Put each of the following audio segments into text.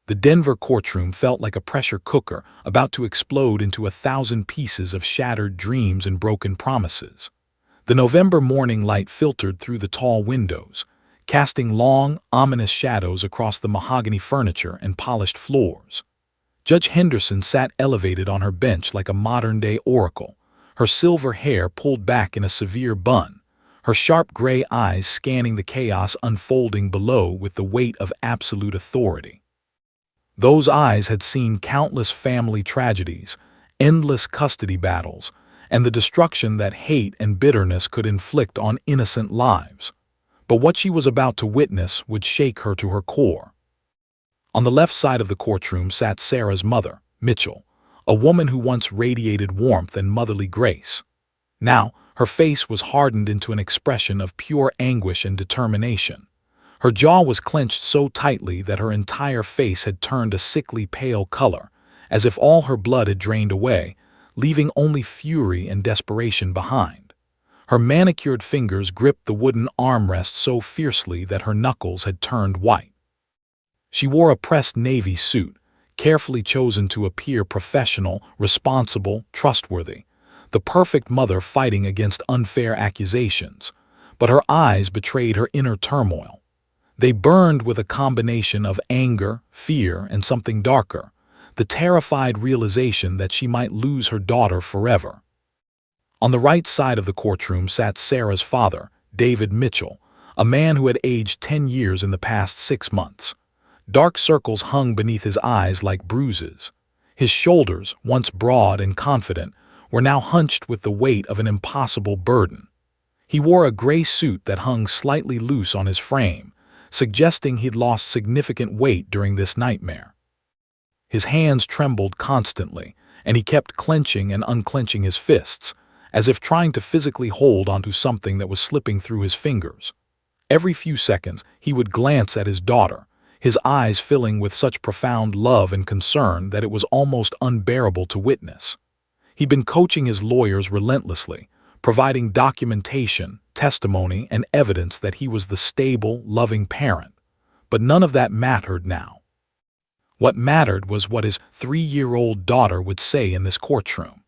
The Denver courtroom felt like a pressure cooker about to explode into 1,000 pieces of shattered dreams and broken promises. The November morning light filtered through the tall windows, casting long, ominous shadows across the mahogany furniture and polished floors. Judge Henderson sat elevated on her bench like a modern-day oracle, her silver hair pulled back in a severe bun, her sharp gray eyes scanning the chaos unfolding below with the weight of absolute authority. Those eyes had seen countless family tragedies, endless custody battles, and the destruction that hate and bitterness could inflict on innocent lives. But what she was about to witness would shake her to her core. On the left side of the courtroom sat Sarah's mother, Mitchell, a woman who once radiated warmth and motherly grace. Now, her face was hardened into an expression of pure anguish and determination. Her jaw was clenched so tightly that her entire face had turned a sickly pale color, as if all her blood had drained away, leaving only fury and desperation behind. Her manicured fingers gripped the wooden armrest so fiercely that her knuckles had turned white. She wore a pressed navy suit, carefully chosen to appear professional, responsible, trustworthy, the perfect mother fighting against unfair accusations, but her eyes betrayed her inner turmoil. They burned with a combination of anger, fear, and something darker, the terrified realization that she might lose her daughter forever. On the right side of the courtroom sat Sarah's father, David Mitchell, a man who had aged 10 years in the past 6 months. Dark circles hung beneath his eyes like bruises. His shoulders, once broad and confident, were now hunched with the weight of an impossible burden. He wore a gray suit that hung slightly loose on his frame, suggesting he'd lost significant weight during this nightmare. His hands trembled constantly, and he kept clenching and unclenching his fists, as if trying to physically hold onto something that was slipping through his fingers. Every few seconds, he would glance at his daughter, his eyes filling with such profound love and concern that it was almost unbearable to witness. He'd been coaching his lawyers relentlessly, providing documentation, testimony, and evidence that he was the stable, loving parent. But none of that mattered now. What mattered was what his 3-year-old daughter would say in this courtroom.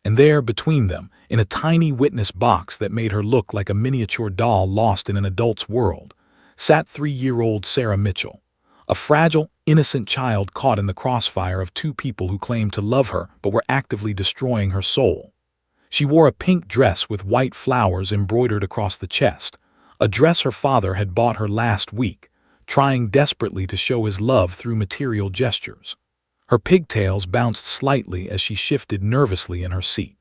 And there, between them, in a tiny witness box that made her look like a miniature doll lost in an adult's world, sat 3-year-old Sarah Mitchell, a fragile, innocent child caught in the crossfire of 2 people who claimed to love her but were actively destroying her soul. She wore a pink dress with white flowers embroidered across the chest, a dress her father had bought her last week, trying desperately to show his love through material gestures. Her pigtails bounced slightly as she shifted nervously in her seat.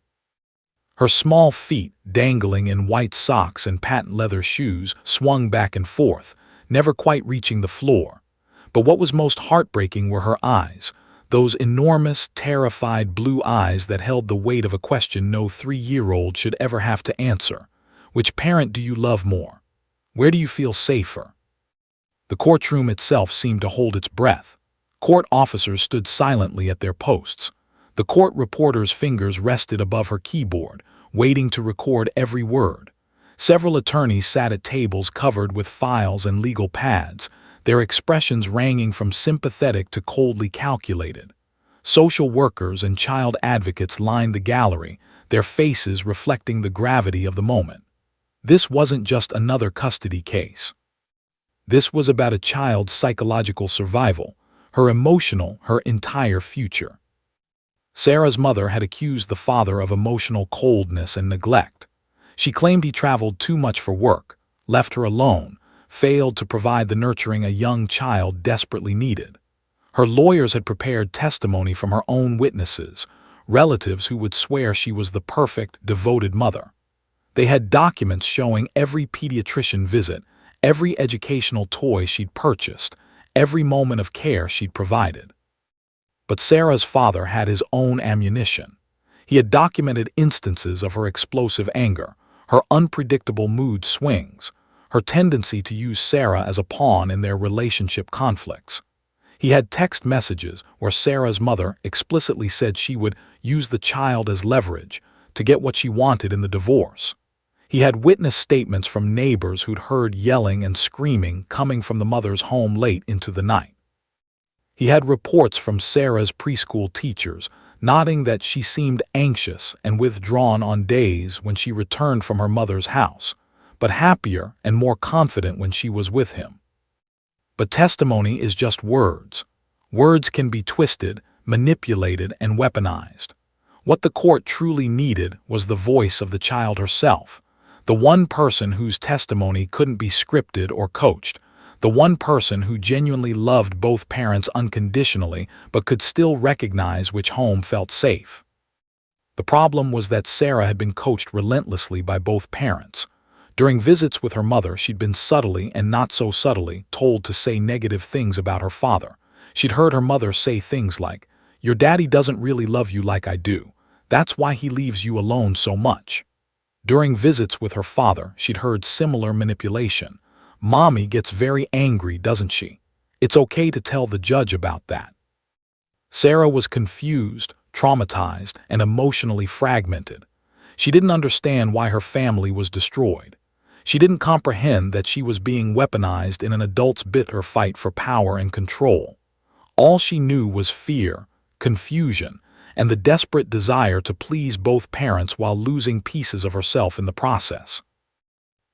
Her small feet, dangling in white socks and patent leather shoes, swung back and forth, never quite reaching the floor. But what was most heartbreaking were her eyes, those enormous, terrified blue eyes that held the weight of a question no 3-year-old should ever have to answer. Which parent do you love more? Where do you feel safer? The courtroom itself seemed to hold its breath. Court officers stood silently at their posts. The court reporter's fingers rested above her keyboard, waiting to record every word. Several attorneys sat at tables covered with files and legal pads, their expressions ranging from sympathetic to coldly calculated. Social workers and child advocates lined the gallery, their faces reflecting the gravity of the moment. This wasn't just another custody case. This was about a child's psychological survival, her emotional, her entire future. Sarah's mother had accused the father of emotional coldness and neglect. She claimed he traveled too much for work, left her alone, failed to provide the nurturing a young child desperately needed. Her lawyers had prepared testimony from her own witnesses, relatives who would swear she was the perfect, devoted mother. They had documents showing every pediatrician visit, every educational toy she'd purchased, every moment of care she'd provided. But Sarah's father had his own ammunition. He had documented instances of her explosive anger, her unpredictable mood swings, her tendency to use Sarah as a pawn in their relationship conflicts. He had text messages where Sarah's mother explicitly said she would use the child as leverage to get what she wanted in the divorce. He had witness statements from neighbors who'd heard yelling and screaming coming from the mother's home late into the night. He had reports from Sarah's preschool teachers, noting that she seemed anxious and withdrawn on days when she returned from her mother's house, but happier and more confident when she was with him. But testimony is just words. Words can be twisted, manipulated, and weaponized. What the court truly needed was the voice of the child herself, the one person whose testimony couldn't be scripted or coached, the one person who genuinely loved both parents unconditionally but could still recognize which home felt safe. The problem was that Sarah had been coached relentlessly by both parents. During visits with her mother, she'd been subtly and not so subtly told to say negative things about her father. She'd heard her mother say things like, "Your daddy doesn't really love you like I do. That's why he leaves you alone so much." During visits with her father, she'd heard similar manipulation. "Mommy gets very angry, doesn't she? It's okay to tell the judge about that." Sarah was confused, traumatized, and emotionally fragmented. She didn't understand why her family was destroyed. She didn't comprehend that she was being weaponized in an adult's bitter fight for power and control. All she knew was fear, confusion, and the desperate desire to please both parents while losing pieces of herself in the process.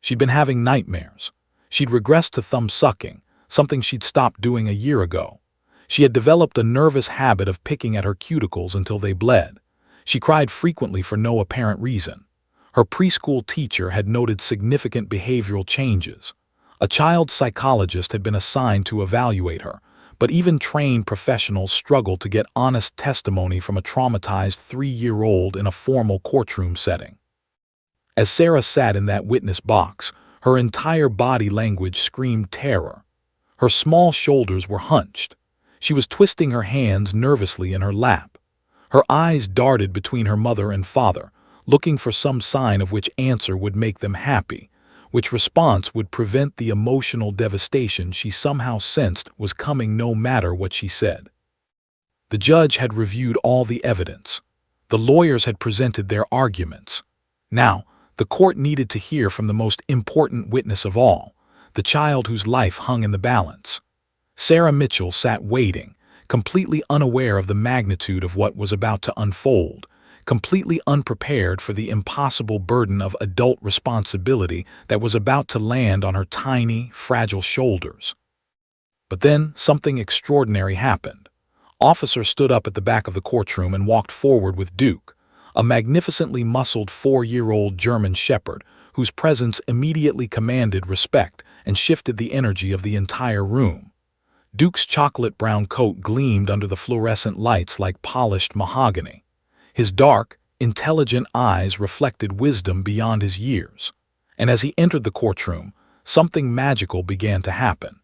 She'd been having nightmares. She'd regressed to thumb-sucking, something she'd stopped doing a year ago. She had developed a nervous habit of picking at her cuticles until they bled. She cried frequently for no apparent reason. Her preschool teacher had noted significant behavioral changes. A child psychologist had been assigned to evaluate her, but even trained professionals struggled to get honest testimony from a traumatized 3-year-old in a formal courtroom setting. As Sarah sat in that witness box, her entire body language screamed terror. Her small shoulders were hunched. She was twisting her hands nervously in her lap. Her eyes darted between her mother and father, looking for some sign of which answer would make them happy, which response would prevent the emotional devastation she somehow sensed was coming no matter what she said. The judge had reviewed all the evidence. The lawyers had presented their arguments. Now, the court needed to hear from the most important witness of all, the child whose life hung in the balance. Sarah Mitchell sat waiting, completely unaware of the magnitude of what was about to unfold, completely unprepared for the impossible burden of adult responsibility that was about to land on her tiny, fragile shoulders. But then something extraordinary happened. Officer stood up at the back of the courtroom and walked forward with Duke, a magnificently muscled 4-year-old German shepherd whose presence immediately commanded respect and shifted the energy of the entire room. Duke's chocolate-brown coat gleamed under the fluorescent lights like polished mahogany. His dark, intelligent eyes reflected wisdom beyond his years. And as he entered the courtroom, something magical began to happen.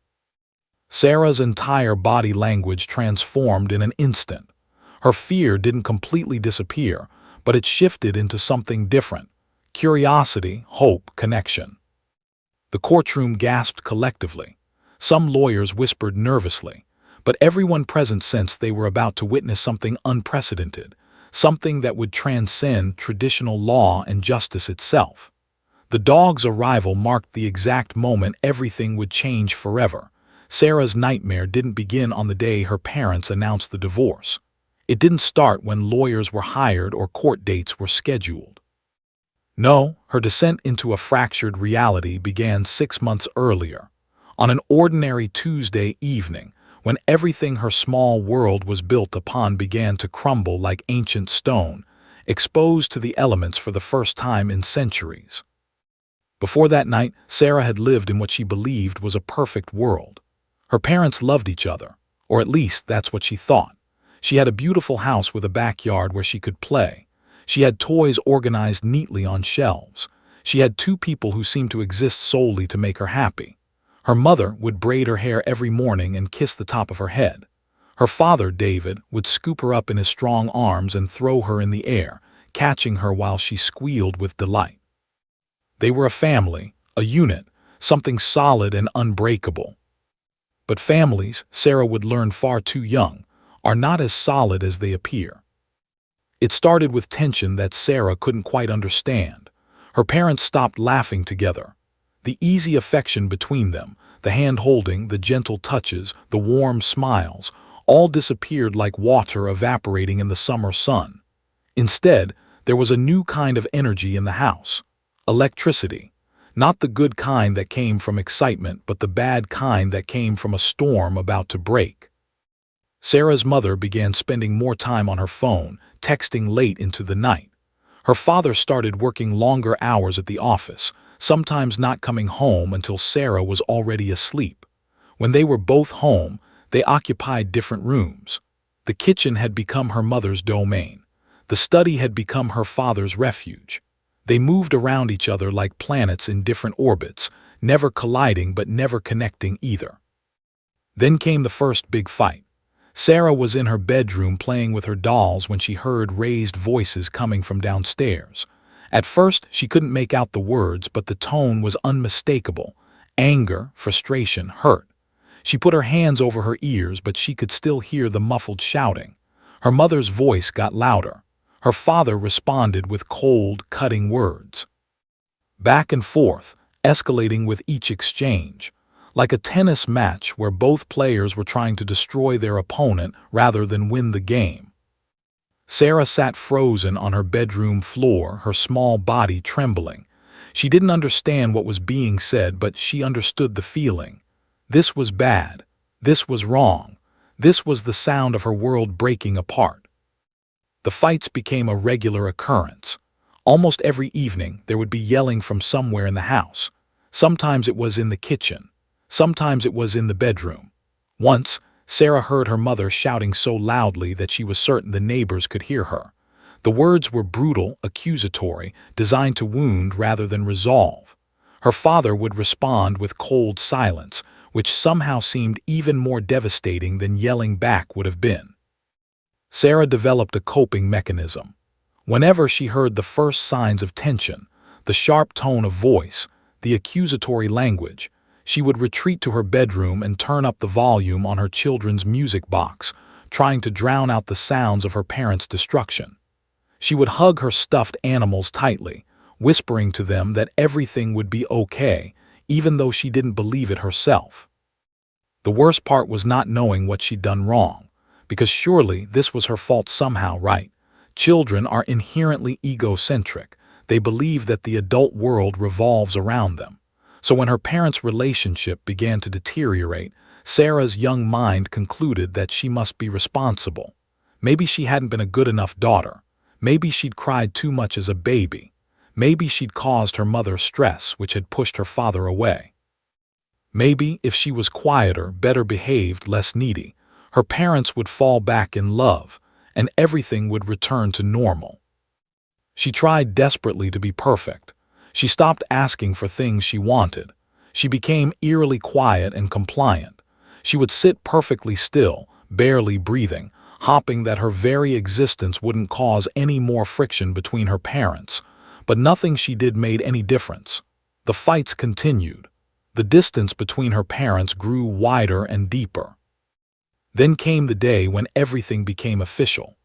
Sarah's entire body language transformed in an instant. Her fear didn't completely disappear, but it shifted into something different: curiosity, hope, connection. The courtroom gasped collectively. Some lawyers whispered nervously, but everyone present sensed they were about to witness something unprecedented, something that would transcend traditional law and justice itself. The dog's arrival marked the exact moment everything would change forever. Sarah's nightmare didn't begin on the day her parents announced the divorce. It didn't start when lawyers were hired or court dates were scheduled. No, her descent into a fractured reality began 6 months earlier, on an ordinary Tuesday evening, when everything her small world was built upon began to crumble like ancient stone, exposed to the elements for the first time in centuries. Before that night, Sarah had lived in what she believed was a perfect world. Her parents loved each other, or at least that's what she thought. She had a beautiful house with a backyard where she could play. She had toys organized neatly on shelves. She had 2 people who seemed to exist solely to make her happy. Her mother would braid her hair every morning and kiss the top of her head. Her father, David, would scoop her up in his strong arms and throw her in the air, catching her while she squealed with delight. They were a family, a unit, something solid and unbreakable. But families, Sarah would learn far too young, are not as solid as they appear. It started with tension that Sarah couldn't quite understand. Her parents stopped laughing together. The easy affection between them, the hand-holding, the gentle touches, the warm smiles, all disappeared like water evaporating in the summer sun. Instead, there was a new kind of energy in the house. Electricity. Not the good kind that came from excitement, but the bad kind that came from a storm about to break. Sarah's mother began spending more time on her phone, texting late into the night. Her father started working longer hours at the office, sometimes not coming home until Sarah was already asleep. When they were both home, they occupied different rooms. The kitchen had become her mother's domain. The study had become her father's refuge. They moved around each other like planets in different orbits, never colliding but never connecting either. Then came the first big fight. Sarah was in her bedroom playing with her dolls when she heard raised voices coming from downstairs. At first, she couldn't make out the words, but the tone was unmistakable. Anger, frustration, hurt. She put her hands over her ears, but she could still hear the muffled shouting. Her mother's voice got louder. Her father responded with cold, cutting words. Back and forth, escalating with each exchange. Like a tennis match where both players were trying to destroy their opponent rather than win the game. Sarah sat frozen on her bedroom floor, her small body trembling. She didn't understand what was being said, but she understood the feeling. This was bad. This was wrong. This was the sound of her world breaking apart. The fights became a regular occurrence. Almost every evening, there would be yelling from somewhere in the house. Sometimes it was in the kitchen. Sometimes it was in the bedroom. Once, Sarah heard her mother shouting so loudly that she was certain the neighbors could hear her. The words were brutal, accusatory, designed to wound rather than resolve. Her father would respond with cold silence, which somehow seemed even more devastating than yelling back would have been. Sarah developed a coping mechanism. Whenever she heard the first signs of tension, the sharp tone of voice, the accusatory language, she would retreat to her bedroom and turn up the volume on her children's music box, trying to drown out the sounds of her parents' destruction. She would hug her stuffed animals tightly, whispering to them that everything would be okay, even though she didn't believe it herself. The worst part was not knowing what she'd done wrong, because surely this was her fault somehow, right? Children are inherently egocentric. They believe that the adult world revolves around them. So when her parents' relationship began to deteriorate, Sarah's young mind concluded that she must be responsible. Maybe she hadn't been a good enough daughter. Maybe she'd cried too much as a baby. Maybe she'd caused her mother stress, which had pushed her father away. Maybe if she was quieter, better behaved, less needy, her parents would fall back in love, and everything would return to normal. She tried desperately to be perfect. She stopped asking for things she wanted. She became eerily quiet and compliant. She would sit perfectly still, barely breathing, hoping that her very existence wouldn't cause any more friction between her parents. But nothing she did made any difference. The fights continued. The distance between her parents grew wider and deeper. Then came the day when everything became official.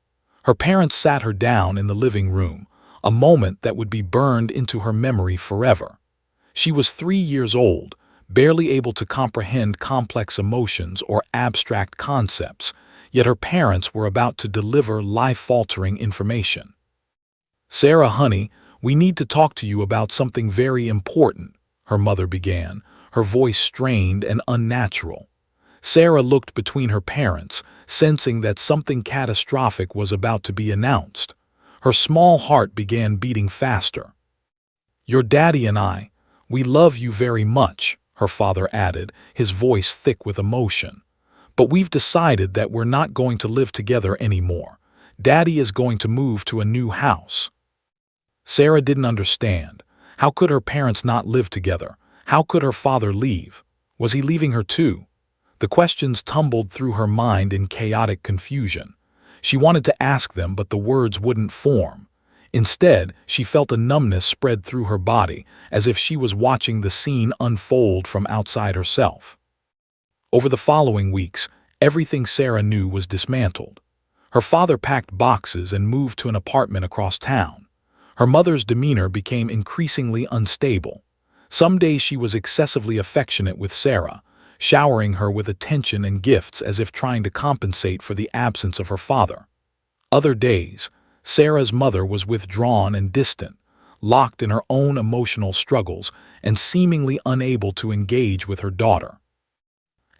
Her parents sat her down in the living room, a moment that would be burned into her memory forever. She was 3 years old, barely able to comprehend complex emotions or abstract concepts, yet her parents were about to deliver life-altering information. "Sarah, honey, we need to talk to you about something very important," her mother began, her voice strained and unnatural. Sarah looked between her parents, sensing that something catastrophic was about to be announced. Her small heart began beating faster. "Your daddy and I, we love you very much," her father added, his voice thick with emotion. "But we've decided that we're not going to live together anymore. Daddy is going to move to a new house." Sarah didn't understand. How could her parents not live together? How could her father leave? Was he leaving her too? The questions tumbled through her mind in chaotic confusion. She wanted to ask them, but the words wouldn't form. Instead, she felt a numbness spread through her body, as if she was watching the scene unfold from outside herself. Over the following weeks, everything Sarah knew was dismantled. Her father packed boxes and moved to an apartment across town. Her mother's demeanor became increasingly unstable. Some days she was excessively affectionate with Sarah, showering her with attention and gifts as if trying to compensate for the absence of her father. Other days, Sarah's mother was withdrawn and distant, locked in her own emotional struggles and seemingly unable to engage with her daughter.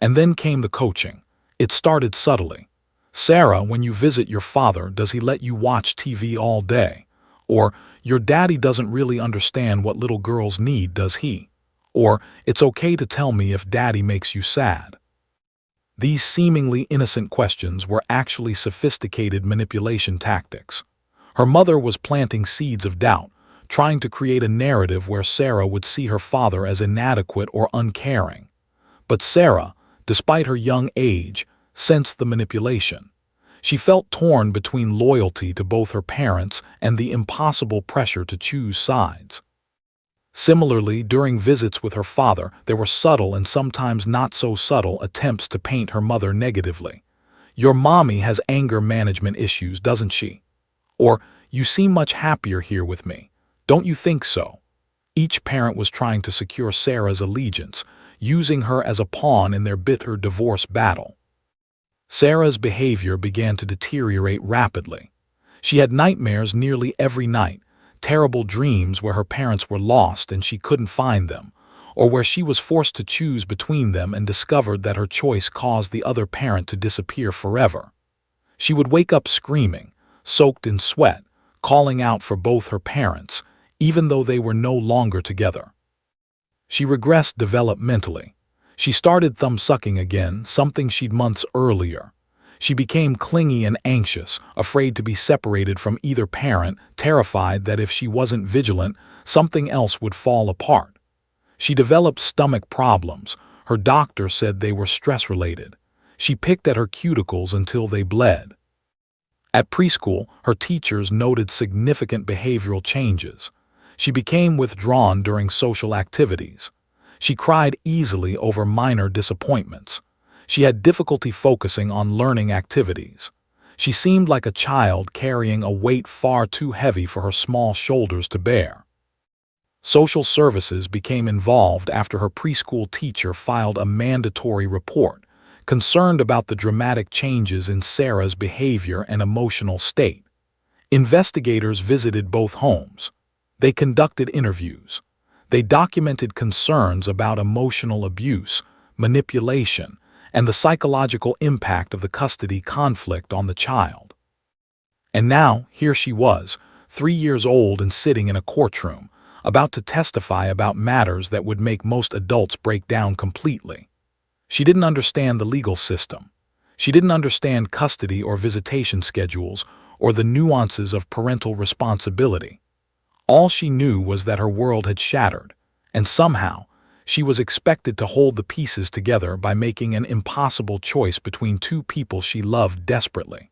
And then came the coaching. It started subtly. "Sarah, when you visit your father, does he let you watch TV all day?" Or, "Your daddy doesn't really understand what little girls need, does he?" Or, "It's okay to tell me if daddy makes you sad." These seemingly innocent questions were actually sophisticated manipulation tactics. Her mother was planting seeds of doubt, trying to create a narrative where Sarah would see her father as inadequate or uncaring. But Sarah, despite her young age, sensed the manipulation. She felt torn between loyalty to both her parents and the impossible pressure to choose sides. Similarly, during visits with her father, there were subtle and sometimes not so subtle attempts to paint her mother negatively. "Your mommy has anger management issues, doesn't she?" Or, "You seem much happier here with me. Don't you think so?" Each parent was trying to secure Sarah's allegiance, using her as a pawn in their bitter divorce battle. Sarah's behavior began to deteriorate rapidly. She had nightmares nearly every night, terrible dreams where her parents were lost and she couldn't find them, or where she was forced to choose between them and discovered that her choice caused the other parent to disappear forever. She would wake up screaming, soaked in sweat, calling out for both her parents, even though they were no longer together. She regressed developmentally. She started thumb-sucking again, something she'd months earlier. She became clingy and anxious, afraid to be separated from either parent, terrified that if she wasn't vigilant, something else would fall apart. She developed stomach problems. Her doctor said they were stress-related. She picked at her cuticles until they bled. At preschool, her teachers noted significant behavioral changes. She became withdrawn during social activities. She cried easily over minor disappointments. She had difficulty focusing on learning activities. She seemed like a child carrying a weight far too heavy for her small shoulders to bear. Social services became involved after her preschool teacher filed a mandatory report, concerned about the dramatic changes in Sarah's behavior and emotional state. Investigators visited both homes. They conducted interviews. They documented concerns about emotional abuse, manipulation, and the psychological impact of the custody conflict on the child. And now, here she was, 3 years old and sitting in a courtroom, about to testify about matters that would make most adults break down completely. She didn't understand the legal system. She didn't understand custody or visitation schedules or the nuances of parental responsibility. All she knew was that her world had shattered, and somehow, she was expected to hold the pieces together by making an impossible choice between two people she loved desperately.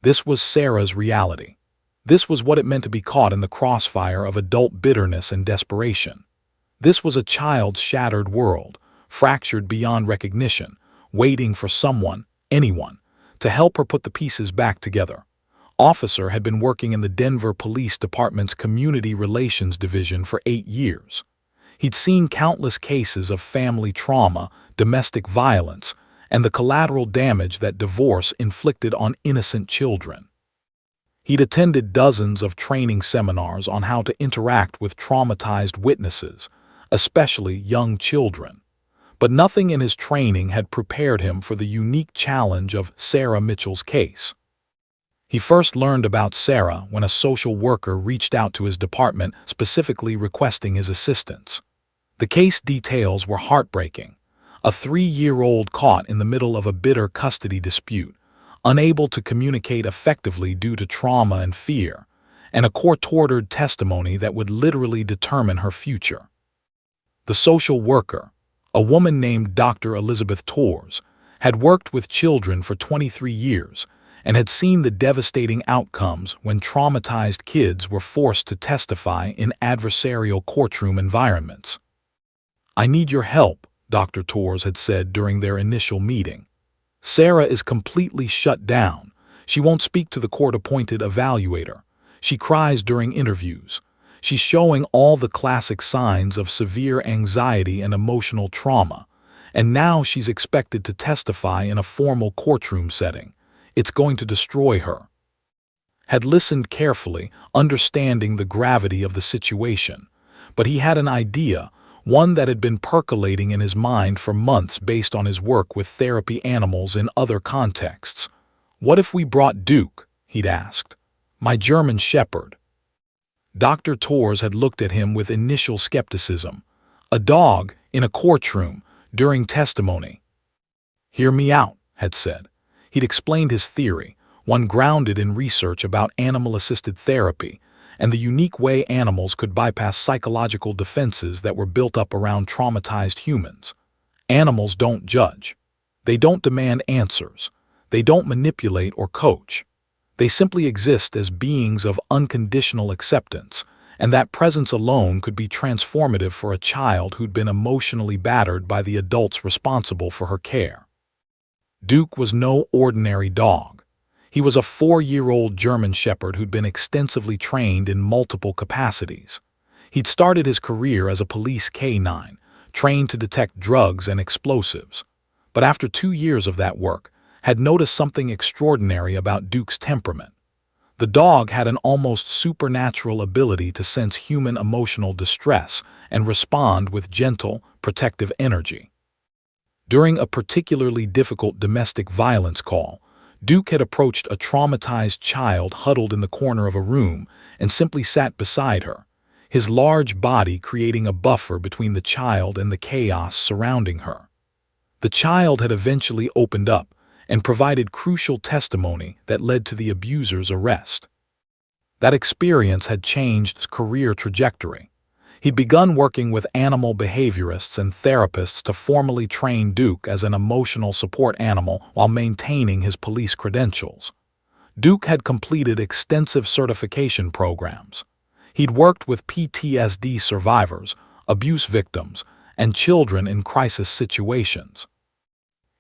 This was Sarah's reality. This was what it meant to be caught in the crossfire of adult bitterness and desperation. This was a child's shattered world, fractured beyond recognition, waiting for someone, anyone, to help her put the pieces back together. Officer had been working in the Denver Police Department's Community Relations Division for 8 years. He'd seen countless cases of family trauma, domestic violence, and the collateral damage that divorce inflicted on innocent children. He'd attended dozens of training seminars on how to interact with traumatized witnesses, especially young children. But nothing in his training had prepared him for the unique challenge of Sarah Mitchell's case. He first learned about Sarah when a social worker reached out to his department specifically requesting his assistance. The case details were heartbreaking. A 3-year-old caught in the middle of a bitter custody dispute, unable to communicate effectively due to trauma and fear, and a court-ordered testimony that would literally determine her future. The social worker, a woman named Dr. Elizabeth Torres, had worked with children for 23 years and had seen the devastating outcomes when traumatized kids were forced to testify in adversarial courtroom environments. "I need your help," Dr. Torres had said during their initial meeting. "Sarah is completely shut down. She won't speak to the court-appointed evaluator. She cries during interviews. She's showing all the classic signs of severe anxiety and emotional trauma, and now she's expected to testify in a formal courtroom setting. It's going to destroy her. Had listened carefully, understanding the gravity of the situation. But he had an idea, one that had been percolating in his mind for months based on his work with therapy animals in other contexts. What if we brought Duke? He'd asked. My German Shepherd. Dr. Torres had looked at him with initial skepticism. A dog, in a courtroom, during testimony. Hear me out, had said. He'd explained his theory, one grounded in research about animal-assisted therapy, and the unique way animals could bypass psychological defenses that were built up around traumatized humans. Animals don't judge. They don't demand answers. They don't manipulate or coach. They simply exist as beings of unconditional acceptance, and that presence alone could be transformative for a child who'd been emotionally battered by the adults responsible for her care. Duke was no ordinary dog. He was a 4-year-old German Shepherd who'd been extensively trained in multiple capacities. He'd started his career as a police canine, trained to detect drugs and explosives. But after 2 years of that work, had noticed something extraordinary about Duke's temperament. The dog had an almost supernatural ability to sense human emotional distress and respond with gentle, protective energy. During a particularly difficult domestic violence call, Duke had approached a traumatized child huddled in the corner of a room and simply sat beside her, his large body creating a buffer between the child and the chaos surrounding her. The child had eventually opened up and provided crucial testimony that led to the abuser's arrest. That experience had changed his career trajectory. He'd begun working with animal behaviorists and therapists to formally train Duke as an emotional support animal while maintaining his police credentials. Duke had completed extensive certification programs. He'd worked with PTSD survivors, abuse victims, and children in crisis situations.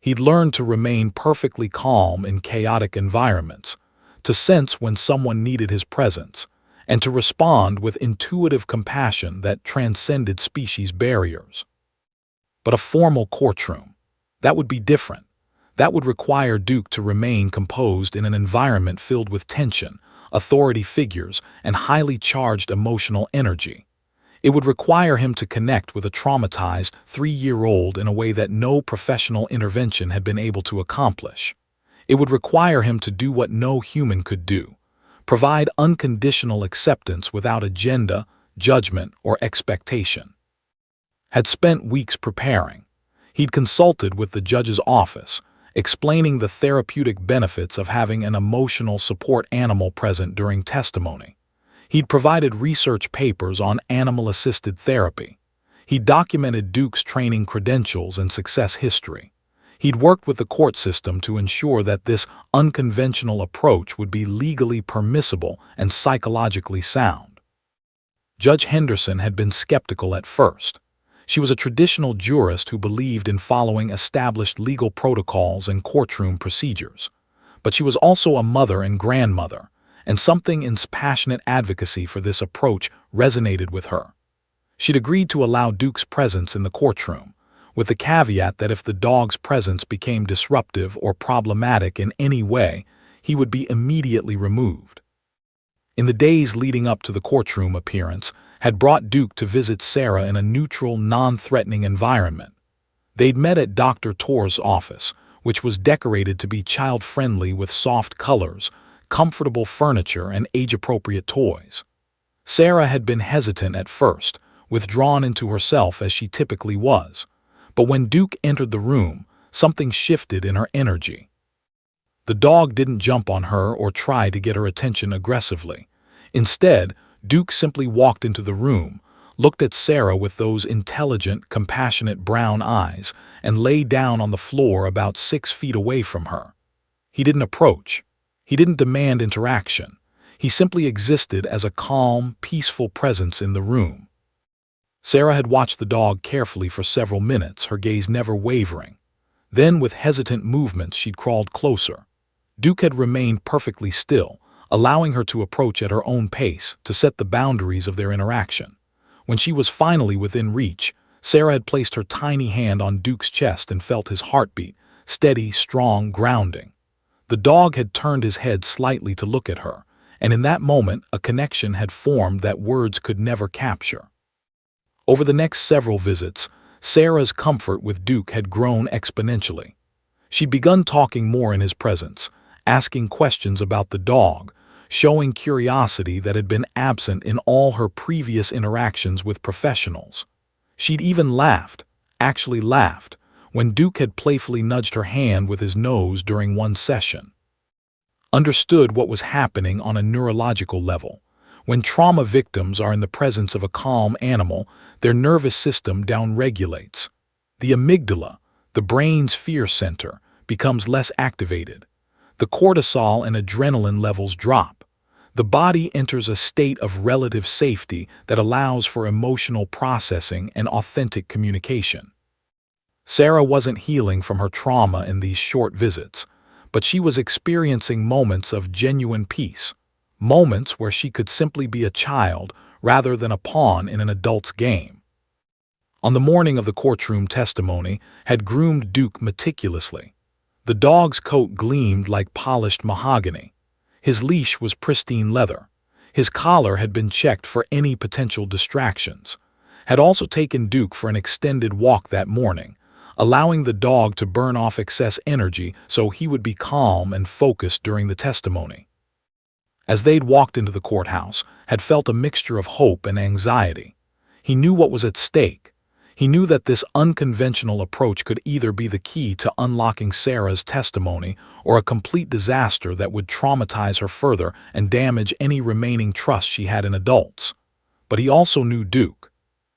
He'd learned to remain perfectly calm in chaotic environments, to sense when someone needed his presence, and to respond with intuitive compassion that transcended species barriers. But a formal courtroom, that would be different. That would require Duke to remain composed in an environment filled with tension, authority figures, and highly charged emotional energy. It would require him to connect with a traumatized 3-year-old in a way that no professional intervention had been able to accomplish. It would require him to do what no human could do, provide unconditional acceptance without agenda, judgment, or expectation. Had spent weeks preparing. He'd consulted with the judge's office, explaining the therapeutic benefits of having an emotional support animal present during testimony. He'd provided research papers on animal-assisted therapy. He'd documented Duke's training credentials and success history. He'd worked with the court system to ensure that this unconventional approach would be legally permissible and psychologically sound. Judge Henderson had been skeptical at first. She was a traditional jurist who believed in following established legal protocols and courtroom procedures. But she was also a mother and grandmother, and something in passionate advocacy for this approach resonated with her. She'd agreed to allow Duke's presence in the courtroom, with the caveat that if the dog's presence became disruptive or problematic in any way, he would be immediately removed. In the days leading up to the courtroom appearance, had brought Duke to visit Sarah in a neutral, non-threatening environment. They'd met at Dr. Torres' office, which was decorated to be child-friendly with soft colors, comfortable furniture, and age-appropriate toys. Sarah had been hesitant at first, withdrawn into herself as she typically was. But when Duke entered the room, something shifted in her energy. The dog didn't jump on her or try to get her attention aggressively. Instead, Duke simply walked into the room, looked at Sarah with those intelligent, compassionate brown eyes, and lay down on the floor about 6 feet away from her. He didn't approach. He didn't demand interaction. He simply existed as a calm, peaceful presence in the room. Sarah had watched the dog carefully for several minutes, her gaze never wavering. Then, with hesitant movements, she'd crawled closer. Duke had remained perfectly still, allowing her to approach at her own pace to set the boundaries of their interaction. When she was finally within reach, Sarah had placed her tiny hand on Duke's chest and felt his heartbeat, steady, strong, grounding. The dog had turned his head slightly to look at her, and in that moment a connection had formed that words could never capture. Over the next several visits, Sarah's comfort with Duke had grown exponentially. She'd begun talking more in his presence, asking questions about the dog, showing curiosity that had been absent in all her previous interactions with professionals. She'd even actually laughed, when Duke had playfully nudged her hand with his nose during one session. Understood what was happening on a neurological level. When trauma victims are in the presence of a calm animal, their nervous system downregulates. The amygdala, the brain's fear center, becomes less activated. The cortisol and adrenaline levels drop. The body enters a state of relative safety that allows for emotional processing and authentic communication. Sarah wasn't healing from her trauma in these short visits, but she was experiencing moments of genuine peace, moments where she could simply be a child rather than a pawn in an adult's game. On the morning of the courtroom testimony, had groomed Duke meticulously. The dog's coat gleamed like polished mahogany. His leash was pristine leather. His collar had been checked for any potential distractions. Had also taken Duke for an extended walk that morning, allowing the dog to burn off excess energy so he would be calm and focused during the testimony. As they'd walked into the courthouse, had felt a mixture of hope and anxiety. He knew what was at stake. He knew that this unconventional approach could either be the key to unlocking Sarah's testimony or a complete disaster that would traumatize her further and damage any remaining trust she had in adults. But he also knew Duke.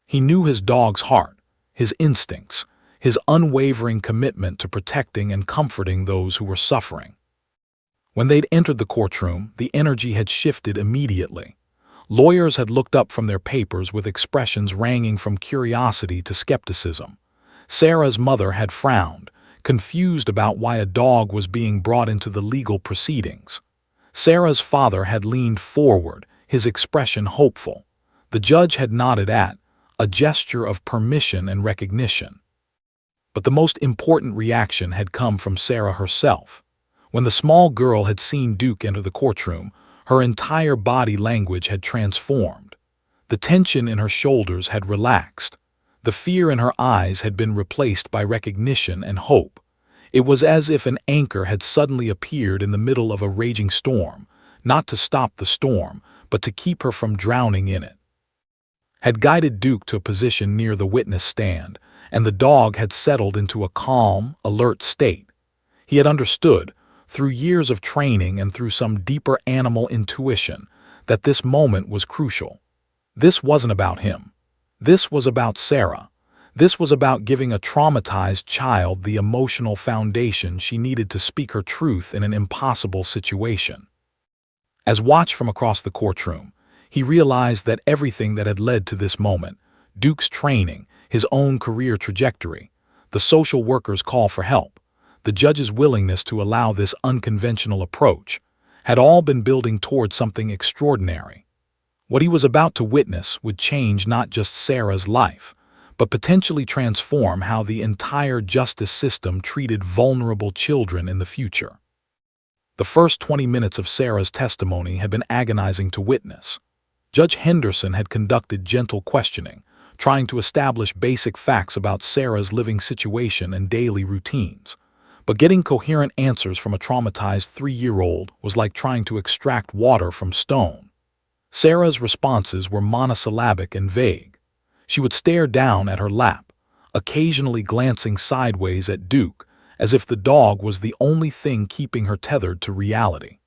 He knew his dog's heart, his instincts, his unwavering commitment to protecting and comforting those who were suffering. When they'd entered the courtroom, the energy had shifted immediately. Lawyers had looked up from their papers with expressions ranging from curiosity to skepticism. Sarah's mother had frowned, confused about why a dog was being brought into the legal proceedings. Sarah's father had leaned forward, his expression hopeful. The judge had nodded a gesture of permission and recognition. But the most important reaction had come from Sarah herself. When the small girl had seen Duke enter the courtroom, her entire body language had transformed. The tension in her shoulders had relaxed. The fear in her eyes had been replaced by recognition and hope. It was as if an anchor had suddenly appeared in the middle of a raging storm, not to stop the storm, but to keep her from drowning in it. Had guided Duke to a position near the witness stand, and the dog had settled into a calm, alert state. He had understood, through years of training and through some deeper animal intuition, that this moment was crucial. This wasn't about him. This was about Sarah. This was about giving a traumatized child the emotional foundation she needed to speak her truth in an impossible situation. As watched from across the courtroom, he realized that everything that had led to this moment, Duke's training, his own career trajectory, the social worker's call for help, the judge's willingness to allow this unconventional approach, had all been building toward something extraordinary. What he was about to witness would change not just Sarah's life, but potentially transform how the entire justice system treated vulnerable children in the future. The first 20 minutes of Sarah's testimony had been agonizing to witness. Judge Henderson had conducted gentle questioning, trying to establish basic facts about Sarah's living situation and daily routines. But getting coherent answers from a traumatized 3-year-old was like trying to extract water from stone. Sarah's responses were monosyllabic and vague. She would stare down at her lap, occasionally glancing sideways at Duke, as if the dog was the only thing keeping her tethered to reality.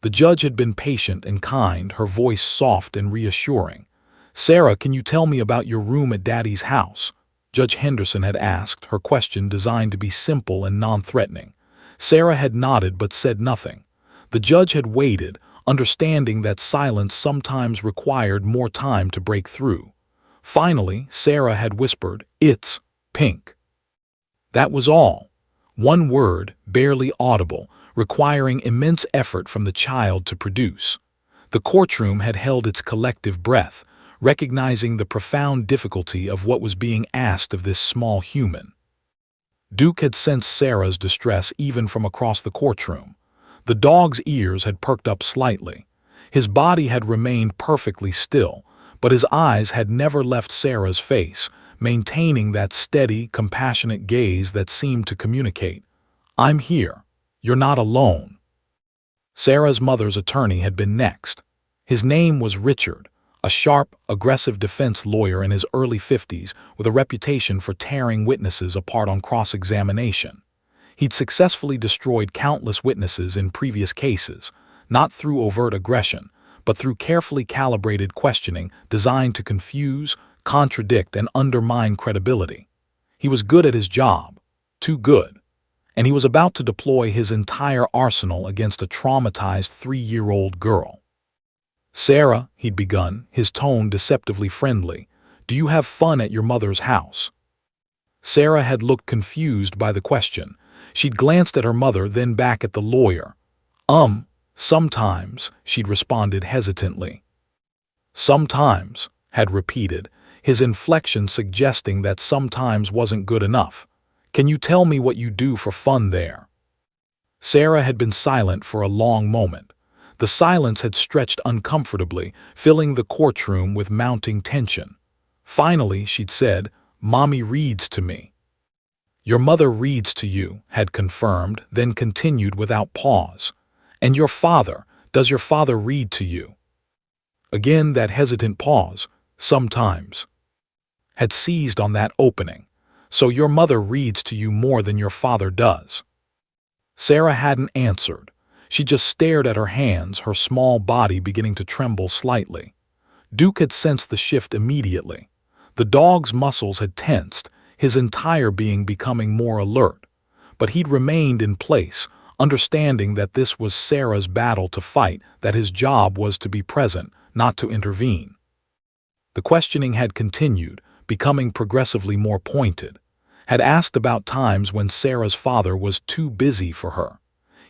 The judge had been patient and kind, her voice soft and reassuring. "Sarah, can you tell me about your room at Daddy's house?" Judge Henderson had asked, her question designed to be simple and non-threatening. Sarah had nodded but said nothing. The judge had waited, understanding that silence sometimes required more time to break through. Finally, Sarah had whispered, "It's pink." That was all. One word, barely audible, requiring immense effort from the child to produce. The courtroom had held its collective breath, recognizing the profound difficulty of what was being asked of this small human. Duke had sensed Sarah's distress even from across the courtroom. The dog's ears had perked up slightly. His body had remained perfectly still, but his eyes had never left Sarah's face, maintaining that steady, compassionate gaze that seemed to communicate, "I'm here. You're not alone." Sarah's mother's attorney had been next. His name was Richard, a sharp, aggressive defense lawyer in his early 50s with a reputation for tearing witnesses apart on cross-examination. He'd successfully destroyed countless witnesses in previous cases, not through overt aggression, but through carefully calibrated questioning designed to confuse, contradict, and undermine credibility. He was good at his job, too good, and he was about to deploy his entire arsenal against a traumatized 3-year-old girl. "Sarah," he'd begun, his tone deceptively friendly, "do you have fun at your mother's house?" Sarah had looked confused by the question. She'd glanced at her mother, then back at the lawyer. Sometimes," she'd responded hesitantly. "Sometimes," had repeated, his inflection suggesting that sometimes wasn't good enough. "Can you tell me what you do for fun there?" Sarah had been silent for a long moment. The silence had stretched uncomfortably, filling the courtroom with mounting tension. Finally, she'd said, "Mommy reads to me." "Your mother reads to you," had confirmed, then continued without pause. "And your father, does your father read to you?" Again that hesitant pause, "sometimes," had seized on that opening. "So your mother reads to you more than your father does?" Sarah hadn't answered. She just stared at her hands, her small body beginning to tremble slightly. Duke had sensed the shift immediately. The dog's muscles had tensed, his entire being becoming more alert. But he'd remained in place, understanding that this was Sarah's battle to fight, that his job was to be present, not to intervene. The questioning had continued, becoming progressively more pointed. Had asked about times when Sarah's father was too busy for her.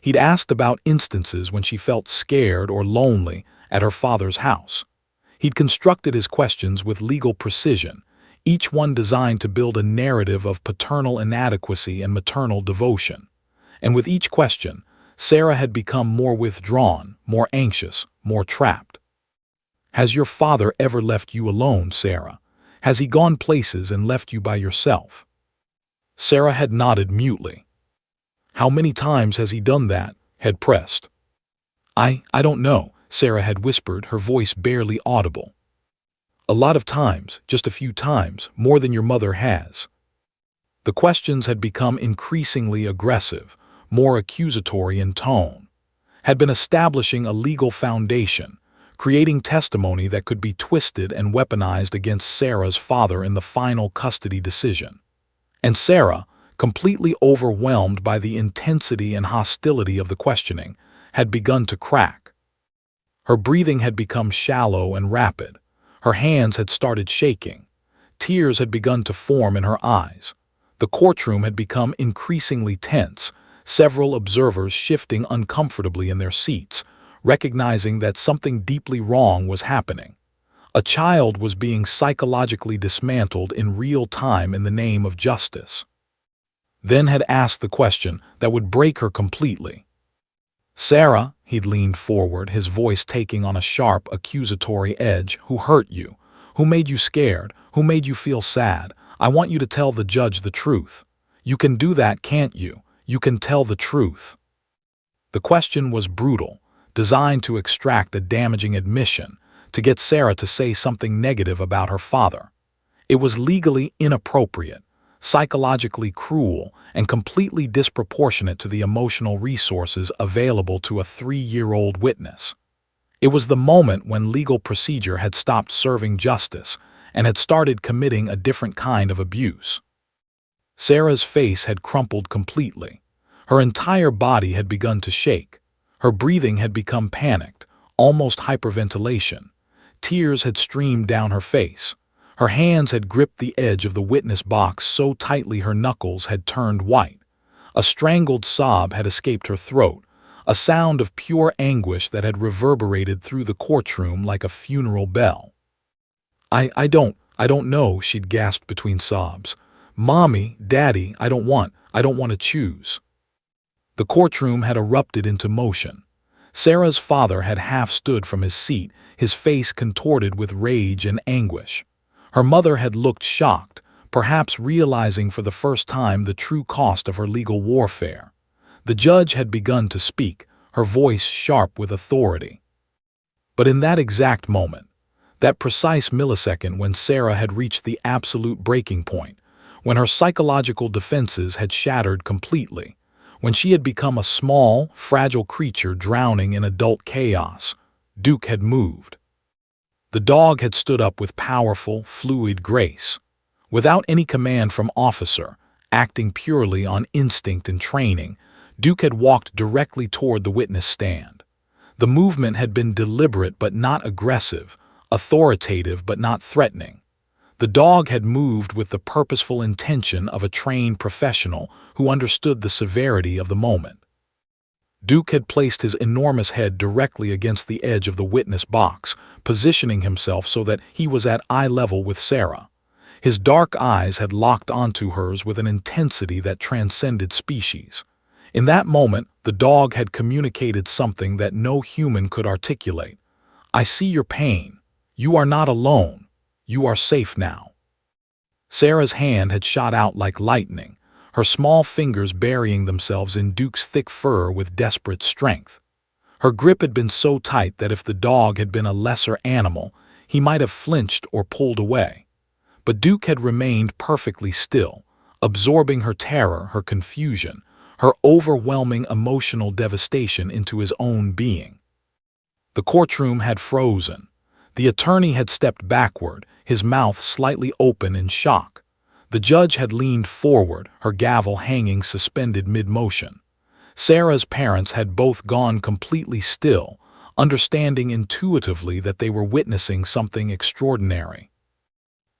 He'd asked about instances when she felt scared or lonely at her father's house. He'd constructed his questions with legal precision, each one designed to build a narrative of paternal inadequacy and maternal devotion. And with each question, Sarah had become more withdrawn, more anxious, more trapped. "Has your father ever left you alone, Sarah? Has he gone places and left you by yourself?" Sarah had nodded mutely. "How many times has he done that?" had pressed. I don't know," Sarah had whispered, her voice barely audible. "A lot of times, just a few times, more than your mother has." The questions had become increasingly aggressive, more accusatory in tone. Had been establishing a legal foundation, creating testimony that could be twisted and weaponized against Sarah's father in the final custody decision. And Sarah, completely overwhelmed by the intensity and hostility of the questioning, had begun to crack. Her breathing had become shallow and rapid. Her hands had started shaking. Tears had begun to form in her eyes. The courtroom had become increasingly tense, several observers shifting uncomfortably in their seats, recognizing that something deeply wrong was happening. A child was being psychologically dismantled in real time in the name of justice. Then had asked the question that would break her completely. "Sarah," he'd leaned forward, his voice taking on a sharp, accusatory edge, "who hurt you? Who made you scared? Who made you feel sad? I want you to tell the judge the truth. You can do that, can't you? You can tell the truth." The question was brutal, designed to extract a damaging admission, to get Sarah to say something negative about her father. It was legally inappropriate, psychologically cruel, and completely disproportionate to the emotional resources available to a 3-year-old witness. It was the moment when legal procedure had stopped serving justice and had started committing a different kind of abuse. Sarah's face had crumpled completely. Her entire body had begun to shake. Her breathing had become panicked, almost hyperventilation. Tears had streamed down her face. Her hands had gripped the edge of the witness box so tightly her knuckles had turned white. A strangled sob had escaped her throat, a sound of pure anguish that had reverberated through the courtroom like a funeral bell. I don't know, she'd gasped between sobs. Mommy, Daddy, I don't want to choose. The courtroom had erupted into motion. Sarah's father had half stood from his seat, his face contorted with rage and anguish. Her mother had looked shocked, perhaps realizing for the first time the true cost of her legal warfare. The judge had begun to speak, her voice sharp with authority. But in that exact moment, that precise millisecond when Sarah had reached the absolute breaking point, when her psychological defenses had shattered completely, when she had become a small, fragile creature drowning in adult chaos, Duke had moved. The dog had stood up with powerful, fluid grace. Without any command from officer, acting purely on instinct and training, Duke had walked directly toward the witness stand. The movement had been deliberate but not aggressive, authoritative but not threatening. The dog had moved with the purposeful intention of a trained professional who understood the severity of the moment. Duke had placed his enormous head directly against the edge of the witness box, positioning himself so that he was at eye level with Sarah. His dark eyes had locked onto hers with an intensity that transcended species. In that moment, the dog had communicated something that no human could articulate. I see your pain. You are not alone. You are safe now. Sarah's hand had shot out like lightning, her small fingers burying themselves in Duke's thick fur with desperate strength. Her grip had been so tight that if the dog had been a lesser animal, he might have flinched or pulled away. But Duke had remained perfectly still, absorbing her terror, her confusion, her overwhelming emotional devastation into his own being. The courtroom had frozen. The attorney had stepped backward, his mouth slightly open in shock. The judge had leaned forward, her gavel hanging suspended mid-motion. Sarah's parents had both gone completely still, understanding intuitively that they were witnessing something extraordinary.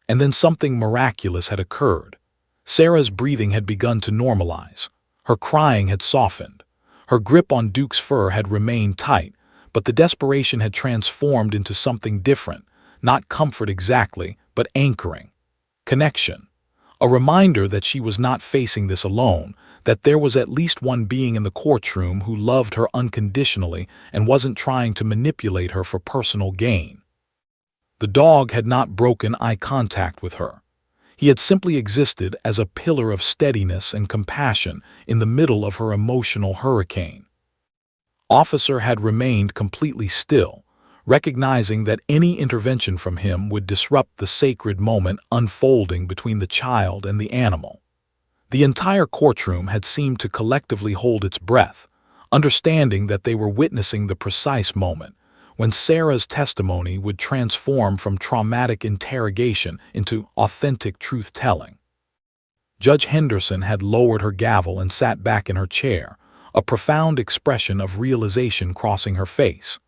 And then something miraculous had occurred. Sarah's breathing had begun to normalize. Her crying had softened. Her grip on Duke's fur had remained tight, but the desperation had transformed into something different, not comfort exactly, but anchoring. Connection. A reminder that she was not facing this alone, that there was at least one being in the courtroom who loved her unconditionally and wasn't trying to manipulate her for personal gain. The dog had not broken eye contact with her. He had simply existed as a pillar of steadiness and compassion in the middle of her emotional hurricane. Officer had remained completely still, recognizing that any intervention from him would disrupt the sacred moment unfolding between the child and the animal. The entire courtroom had seemed to collectively hold its breath, understanding that they were witnessing the precise moment when Sarah's testimony would transform from traumatic interrogation into authentic truth-telling. Judge Henderson had lowered her gavel and sat back in her chair, a profound expression of realization crossing her face.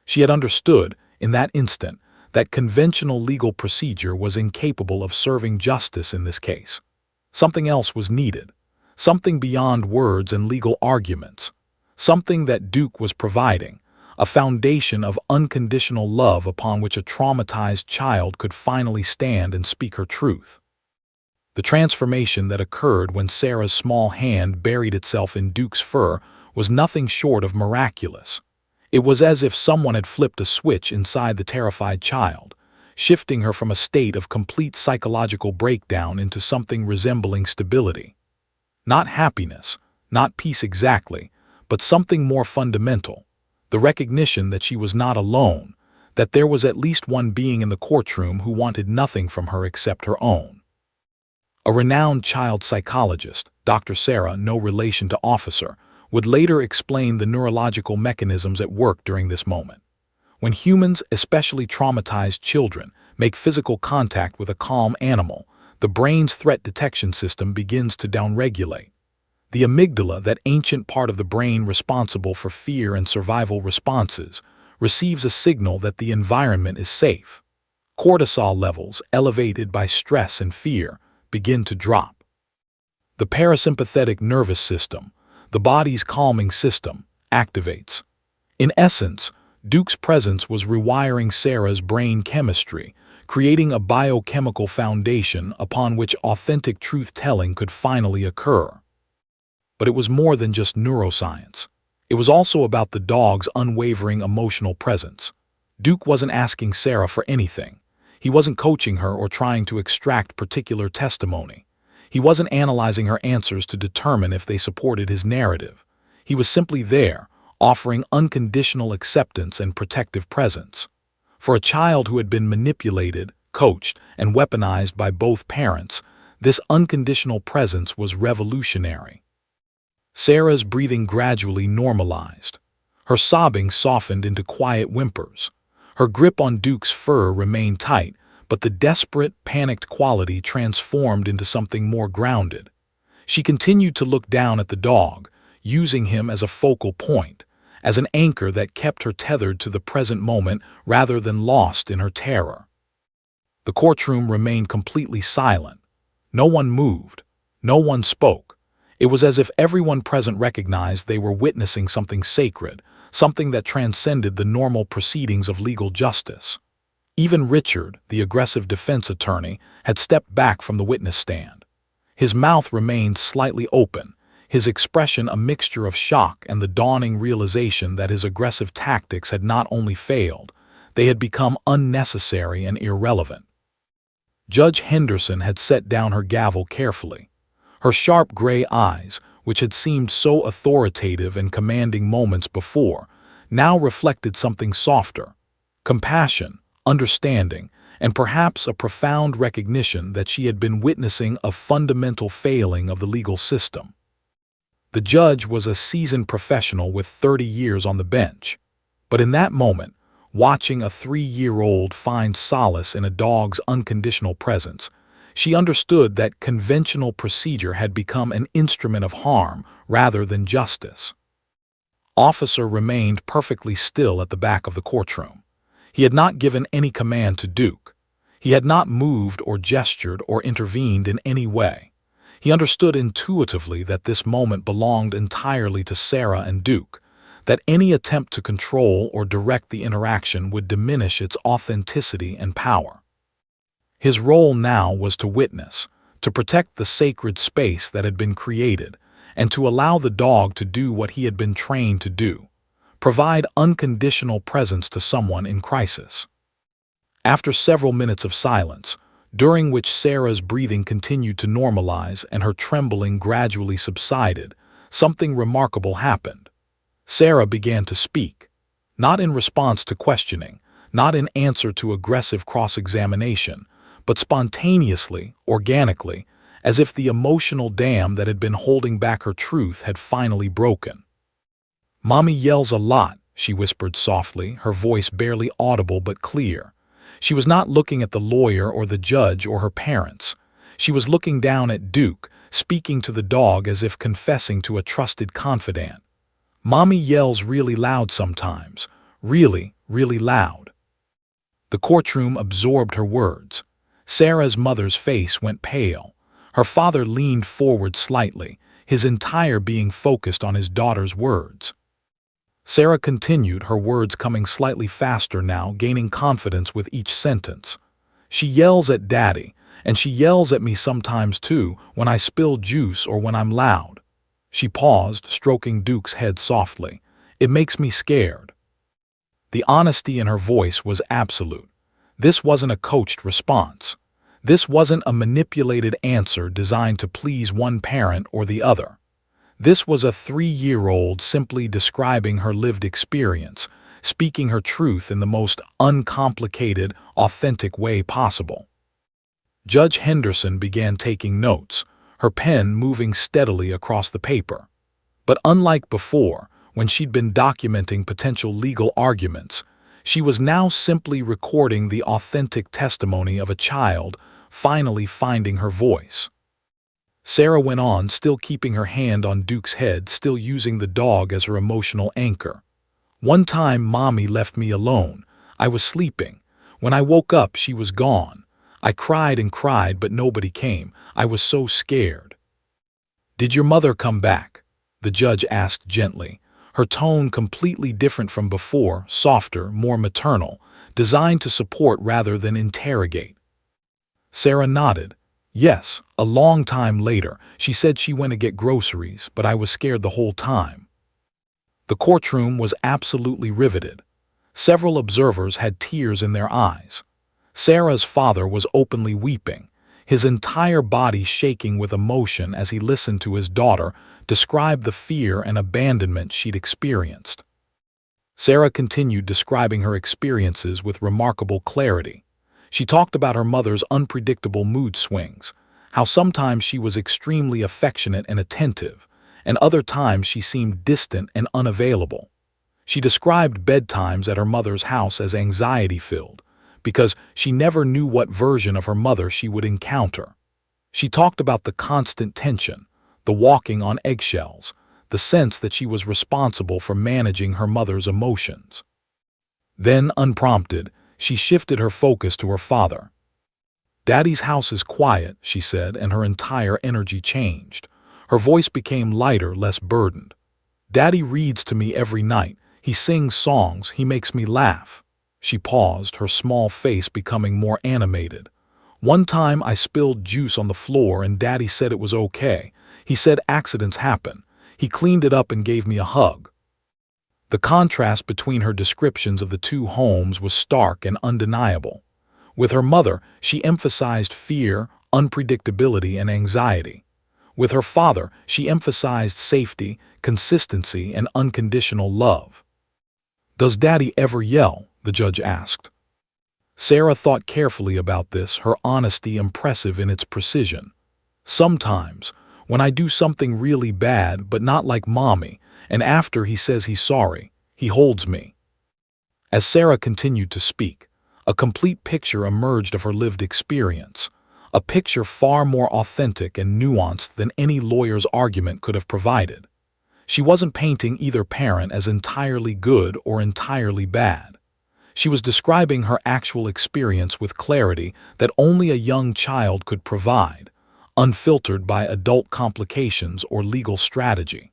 She had understood, in that instant, that conventional legal procedure was incapable of serving justice in this case. Something else was needed, something beyond words and legal arguments, something that Duke was providing, a foundation of unconditional love upon which a traumatized child could finally stand and speak her truth. The transformation that occurred when Sarah's small hand buried itself in Duke's fur was nothing short of miraculous. It was as if someone had flipped a switch inside the terrified child, shifting her from a state of complete psychological breakdown into something resembling stability. Not happiness, not peace exactly, but something more fundamental. The recognition that she was not alone, that there was at least one being in the courtroom who wanted nothing from her except her own. A renowned child psychologist, Dr. Sarah, no relation to Officer, would later explain the neurological mechanisms at work during this moment. When humans, especially traumatized children, make physical contact with a calm animal, the brain's threat detection system begins to downregulate. The amygdala, that ancient part of the brain responsible for fear and survival responses, receives a signal that the environment is safe. Cortisol levels, elevated by stress and fear, begin to drop. The parasympathetic nervous system, the body's calming system, activates. In essence, Duke's presence was rewiring Sarah's brain chemistry, creating a biochemical foundation upon which authentic truth-telling could finally occur. But it was more than just neuroscience. It was also about the dog's unwavering emotional presence. Duke wasn't asking Sarah for anything. He wasn't coaching her or trying to extract particular testimony. He wasn't analyzing her answers to determine if they supported his narrative. He was simply there, offering unconditional acceptance and protective presence. For a child who had been manipulated, coached, and weaponized by both parents, this unconditional presence was revolutionary. Sarah's breathing gradually normalized. Her sobbing softened into quiet whimpers. Her grip on Duke's fur remained tight, but the desperate, panicked quality transformed into something more grounded. She continued to look down at the dog, using him as a focal point, as an anchor that kept her tethered to the present moment rather than lost in her terror. The courtroom remained completely silent. No one moved. No one spoke. It was as if everyone present recognized they were witnessing something sacred, something that transcended the normal proceedings of legal justice. Even Richard, the aggressive defense attorney, had stepped back from the witness stand. His mouth remained slightly open, his expression a mixture of shock and the dawning realization that his aggressive tactics had not only failed, they had become unnecessary and irrelevant. Judge Henderson had set down her gavel carefully. Her sharp gray eyes, which had seemed so authoritative and commanding moments before, now reflected something softer: compassion, understanding, and perhaps a profound recognition that she had been witnessing a fundamental failing of the legal system. The judge was a seasoned professional with 30 years on the bench, but in that moment, watching a 3-year-old find solace in a dog's unconditional presence, she understood that conventional procedure had become an instrument of harm rather than justice. Officer remained perfectly still at the back of the courtroom. He had not given any command to Duke. He had not moved or gestured or intervened in any way. He understood intuitively that this moment belonged entirely to Sarah and Duke, that any attempt to control or direct the interaction would diminish its authenticity and power. His role now was to witness, to protect the sacred space that had been created, and to allow the dog to do what he had been trained to do: provide unconditional presence to someone in crisis. After several minutes of silence, during which Sarah's breathing continued to normalize and her trembling gradually subsided, something remarkable happened. Sarah began to speak, not in response to questioning, not in answer to aggressive cross-examination, but spontaneously, organically, as if the emotional dam that had been holding back her truth had finally broken. "Mommy yells a lot," she whispered softly, her voice barely audible but clear. She was not looking at the lawyer or the judge or her parents. She was looking down at Duke, speaking to the dog as if confessing to a trusted confidant. "Mommy yells really loud sometimes. Really, really loud." The courtroom absorbed her words. Sarah's mother's face went pale. Her father leaned forward slightly, his entire being focused on his daughter's words. Sarah continued, her words coming slightly faster now, gaining confidence with each sentence. "She yells at Daddy, and she yells at me sometimes too, when I spill juice or when I'm loud." She paused, stroking Duke's head softly. "It makes me scared." The honesty in her voice was absolute. This wasn't a coached response. This wasn't a manipulated answer designed to please one parent or the other. This was a 3-year-old simply describing her lived experience, speaking her truth in the most uncomplicated, authentic way possible. Judge Henderson began taking notes, her pen moving steadily across the paper. But unlike before, when she'd been documenting potential legal arguments, she was now simply recording the authentic testimony of a child finally finding her voice. Sarah went on, still keeping her hand on Duke's head, still using the dog as her emotional anchor. "One time Mommy left me alone. I was sleeping. When I woke up, she was gone. I cried and cried, but nobody came. I was so scared." "Did your mother come back?" the judge asked gently, her tone completely different from before, softer, more maternal, designed to support rather than interrogate. Sarah nodded. Yes, a long time later, she said she went to get groceries, but I was scared the whole time. The courtroom was absolutely riveted. Several observers had tears in their eyes. Sarah's father was openly weeping, his entire body shaking with emotion as he listened to his daughter describe the fear and abandonment she'd experienced. Sarah continued describing her experiences with remarkable clarity. She talked about her mother's unpredictable mood swings, how sometimes she was extremely affectionate and attentive, and other times she seemed distant and unavailable. She described bedtimes at her mother's house as anxiety-filled, because she never knew what version of her mother she would encounter. She talked about the constant tension, the walking on eggshells, the sense that she was responsible for managing her mother's emotions. Then, unprompted, she shifted her focus to her father. "Daddy's house is quiet," she said, and her entire energy changed. Her voice became lighter, less burdened. "Daddy reads to me every night. He sings songs, he makes me laugh." She paused, her small face becoming more animated. "One time I spilled juice on the floor and Daddy said it was okay. He said accidents happen. He cleaned it up and gave me a hug." The contrast between her descriptions of the two homes was stark and undeniable. With her mother, she emphasized fear, unpredictability, and anxiety. With her father, she emphasized safety, consistency, and unconditional love. "Does Daddy ever yell?" the judge asked. Sarah thought carefully about this, her honesty impressive in its precision. "Sometimes, when I do something really bad, but not like Mommy, and after he says he's sorry, he holds me." As Sarah continued to speak, a complete picture emerged of her lived experience, a picture far more authentic and nuanced than any lawyer's argument could have provided. She wasn't painting either parent as entirely good or entirely bad. She was describing her actual experience with clarity that only a young child could provide, unfiltered by adult complications or legal strategy.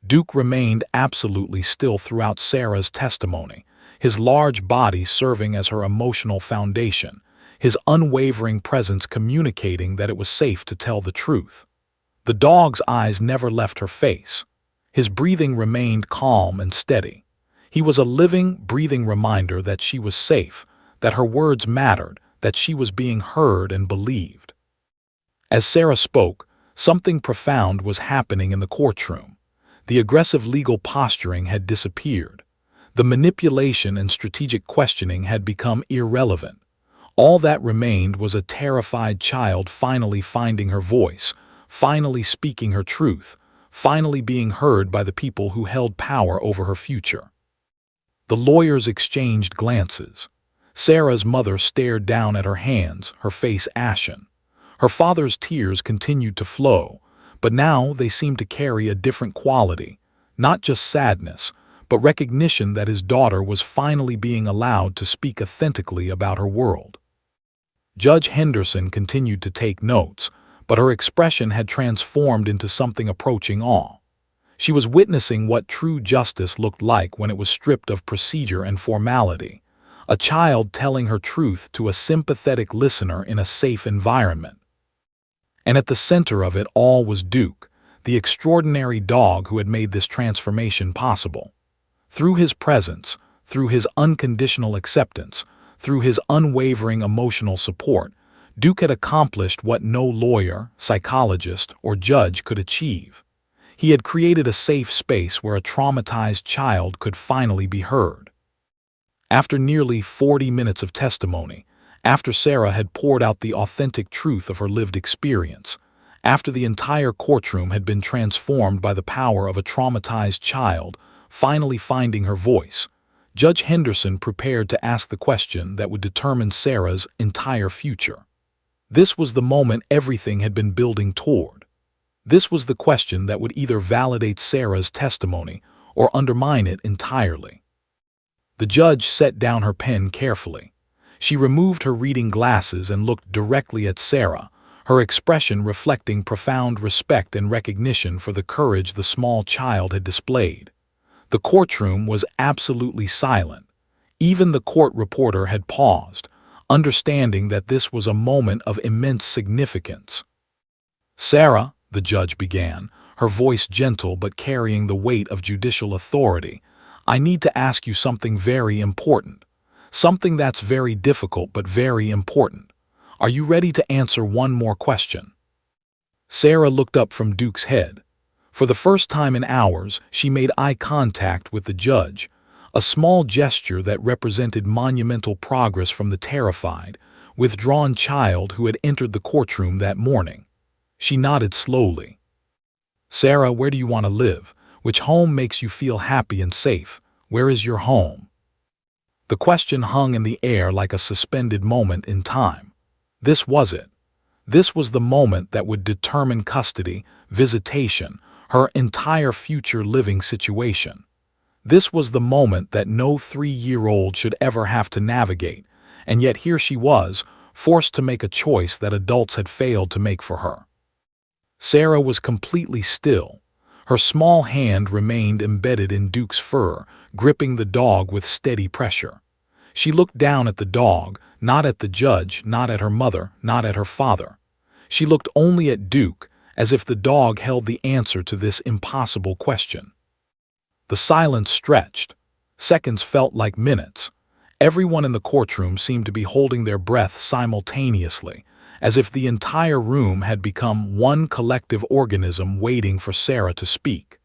Duke remained absolutely still throughout Sarah's testimony, his large body serving as her emotional foundation, his unwavering presence communicating that it was safe to tell the truth. The dog's eyes never left her face. His breathing remained calm and steady. He was a living, breathing reminder that she was safe, that her words mattered, that she was being heard and believed. As Sarah spoke, something profound was happening in the courtroom. The aggressive legal posturing had disappeared. The manipulation and strategic questioning had become irrelevant. All that remained was a terrified child finally finding her voice, finally speaking her truth, finally being heard by the people who held power over her future. The lawyers exchanged glances. Sarah's mother stared down at her hands, her face ashen. Her father's tears continued to flow, but now they seemed to carry a different quality, not just sadness, but recognition that his daughter was finally being allowed to speak authentically about her world. Judge Henderson continued to take notes, but her expression had transformed into something approaching awe. She was witnessing what true justice looked like when it was stripped of procedure and formality, a child telling her truth to a sympathetic listener in a safe environment. And at the center of it all was Duke, the extraordinary dog who had made this transformation possible. Through his presence, through his unconditional acceptance, through his unwavering emotional support, Duke had accomplished what no lawyer, psychologist, or judge could achieve. He had created a safe space where a traumatized child could finally be heard. After nearly 40 minutes of testimony, after Sarah had poured out the authentic truth of her lived experience, after the entire courtroom had been transformed by the power of a traumatized child finally finding her voice, Judge Henderson prepared to ask the question that would determine Sarah's entire future. This was the moment everything had been building toward. This was the question that would either validate Sarah's testimony or undermine it entirely. The judge set down her pen carefully. She removed her reading glasses and looked directly at Sarah, her expression reflecting profound respect and recognition for the courage the small child had displayed. The courtroom was absolutely silent. Even the court reporter had paused, understanding that this was a moment of immense significance. "Sarah," the judge began, her voice gentle but carrying the weight of judicial authority, "I need to ask you something very important. Something that's very difficult but very important. Are you ready to answer one more question?" Sarah looked up from Duke's head. For the first time in hours, she made eye contact with the judge, a small gesture that represented monumental progress from the terrified, withdrawn child who had entered the courtroom that morning. She nodded slowly. "Sarah, where do you want to live? Which home makes you feel happy and safe? Where is your home?" The question hung in the air like a suspended moment in time. This was it. This was the moment that would determine custody, visitation, her entire future living situation. This was the moment that no 3-year-old should ever have to navigate, and yet here she was, forced to make a choice that adults had failed to make for her. Sarah was completely still. Her small hand remained embedded in Duke's fur, gripping the dog with steady pressure. She looked down at the dog, not at the judge, not at her mother, not at her father. She looked only at Duke, as if the dog held the answer to this impossible question. The silence stretched. Seconds felt like minutes. Everyone in the courtroom seemed to be holding their breath simultaneously, as if the entire room had become one collective organism waiting for Sarah to speak.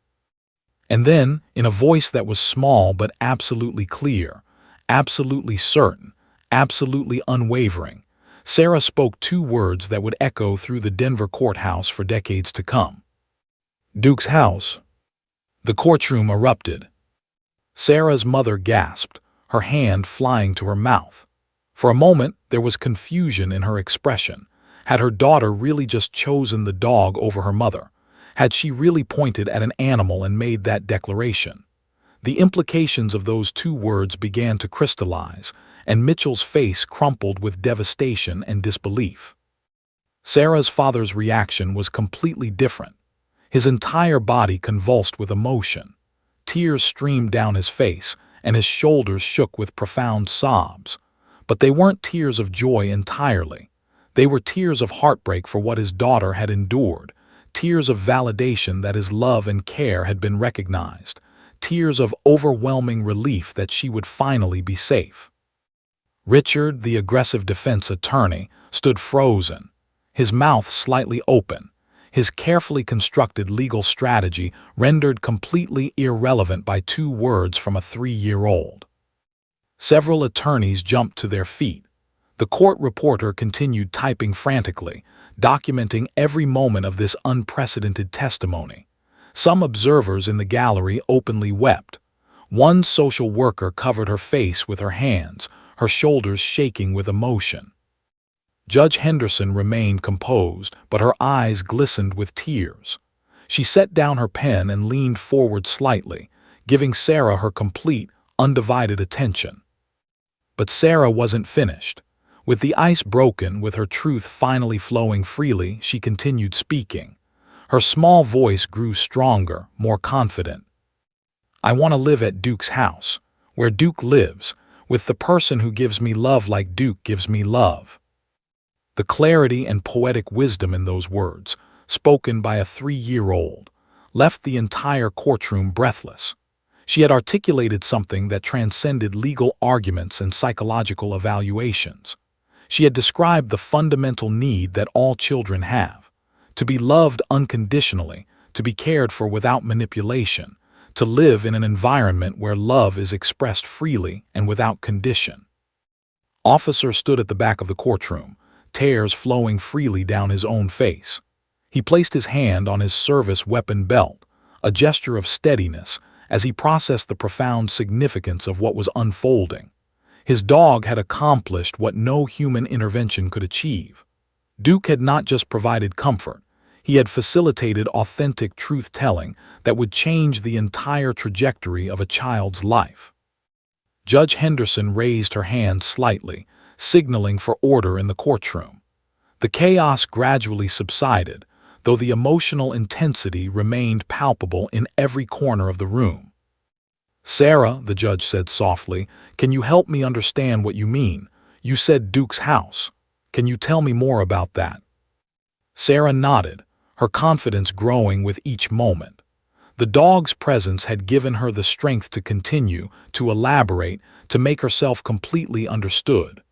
And then, in a voice that was small but absolutely clear, absolutely certain, absolutely unwavering, Sarah spoke 2 words that would echo through the Denver courthouse for decades to come. "Duke's house." The courtroom erupted. Sarah's mother gasped, her hand flying to her mouth. For a moment, there was confusion in her expression. Had her daughter really just chosen the dog over her mother? Had she really pointed at an animal and made that declaration? The implications of those 2 words began to crystallize, and Mitchell's face crumpled with devastation and disbelief. Sarah's father's reaction was completely different. His entire body convulsed with emotion. Tears streamed down his face, and his shoulders shook with profound sobs. But they weren't tears of joy entirely. They were tears of heartbreak for what his daughter had endured, tears of validation that his love and care had been recognized, tears of overwhelming relief that she would finally be safe. Richard, the aggressive defense attorney, stood frozen, his mouth slightly open, his carefully constructed legal strategy rendered completely irrelevant by 2 words from a 3-year-old. Several attorneys jumped to their feet. The court reporter continued typing frantically, documenting every moment of this unprecedented testimony. Some observers in the gallery openly wept. One social worker covered her face with her hands, her shoulders shaking with emotion. Judge Henderson remained composed, but her eyes glistened with tears. She set down her pen and leaned forward slightly, giving Sarah her complete, undivided attention. But Sarah wasn't finished. With the ice broken, with her truth finally flowing freely, she continued speaking. Her small voice grew stronger, more confident. "I want to live at Duke's house, where Duke lives, with the person who gives me love like Duke gives me love." The clarity and poetic wisdom in those words, spoken by a 3-year-old, left the entire courtroom breathless. She had articulated something that transcended legal arguments and psychological evaluations. She had described the fundamental need that all children have: to be loved unconditionally, to be cared for without manipulation, to live in an environment where love is expressed freely and without condition. Officer stood at the back of the courtroom, tears flowing freely down his own face. He placed his hand on his service weapon belt, a gesture of steadiness, as he processed the profound significance of what was unfolding. His dog had accomplished what no human intervention could achieve. Duke had not just provided comfort, he had facilitated authentic truth-telling that would change the entire trajectory of a child's life. Judge Henderson raised her hand slightly, signaling for order in the courtroom. The chaos gradually subsided, though the emotional intensity remained palpable in every corner of the room. "Sarah," the judge said softly, "can you help me understand what you mean? You said Duke's house. Can you tell me more about that?" Sarah nodded, her confidence growing with each moment. The dog's presence had given her the strength to continue, to elaborate, to make herself completely understood.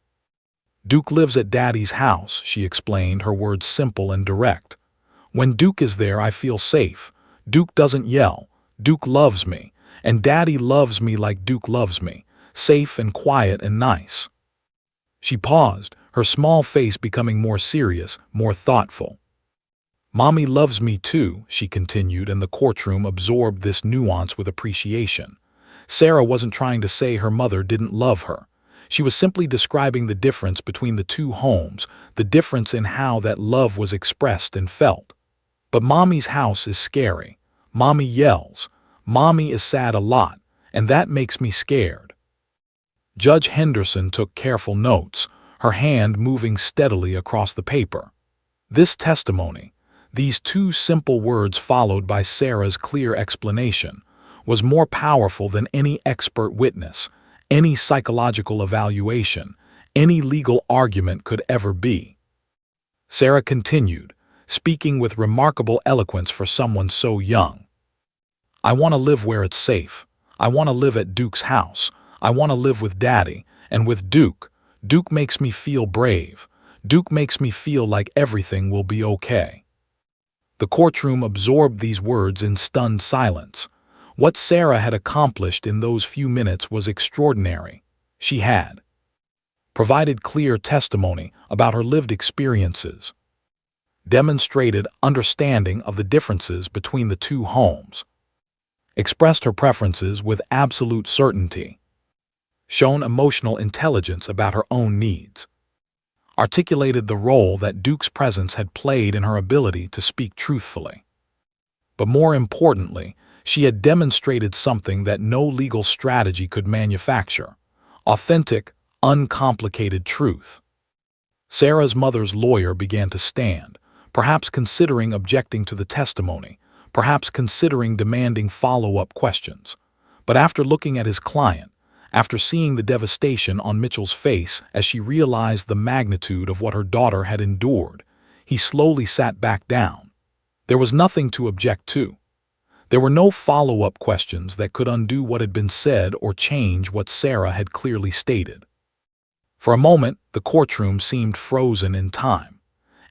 "Duke lives at Daddy's house," she explained, her words simple and direct. "When Duke is there, I feel safe. Duke doesn't yell. Duke loves me. And Daddy loves me like Duke loves me, safe and quiet and nice." She paused, her small face becoming more serious, more thoughtful. "Mommy loves me too," she continued, and the courtroom absorbed this nuance with appreciation. Sarah wasn't trying to say her mother didn't love her. She was simply describing the difference between the two homes, the difference in how that love was expressed and felt. "But Mommy's house is scary. Mommy yells. Mommy is sad a lot, and that makes me scared." Judge Henderson took careful notes, her hand moving steadily across the paper. This testimony, these two simple words followed by Sarah's clear explanation, was more powerful than any expert witness, any psychological evaluation, any legal argument could ever be. Sarah continued, speaking with remarkable eloquence for someone so young. "I want to live where it's safe. I want to live at Duke's house. I want to live with Daddy, and with Duke. Duke makes me feel brave. Duke makes me feel like everything will be okay." The courtroom absorbed these words in stunned silence. What Sarah had accomplished in those few minutes was extraordinary. She had provided clear testimony about her lived experiences, demonstrated understanding of the differences between the two homes, expressed her preferences with absolute certainty, shown emotional intelligence about her own needs, articulated the role that Duke's presence had played in her ability to speak truthfully. But more importantly, she had demonstrated something that no legal strategy could manufacture: authentic, uncomplicated truth. Sarah's mother's lawyer began to stand, perhaps considering objecting to the testimony, perhaps considering demanding follow-up questions. But after looking at his client, after seeing the devastation on Mitchell's face as she realized the magnitude of what her daughter had endured, he slowly sat back down. There was nothing to object to. There were no follow-up questions that could undo what had been said or change what Sarah had clearly stated. For a moment, the courtroom seemed frozen in time.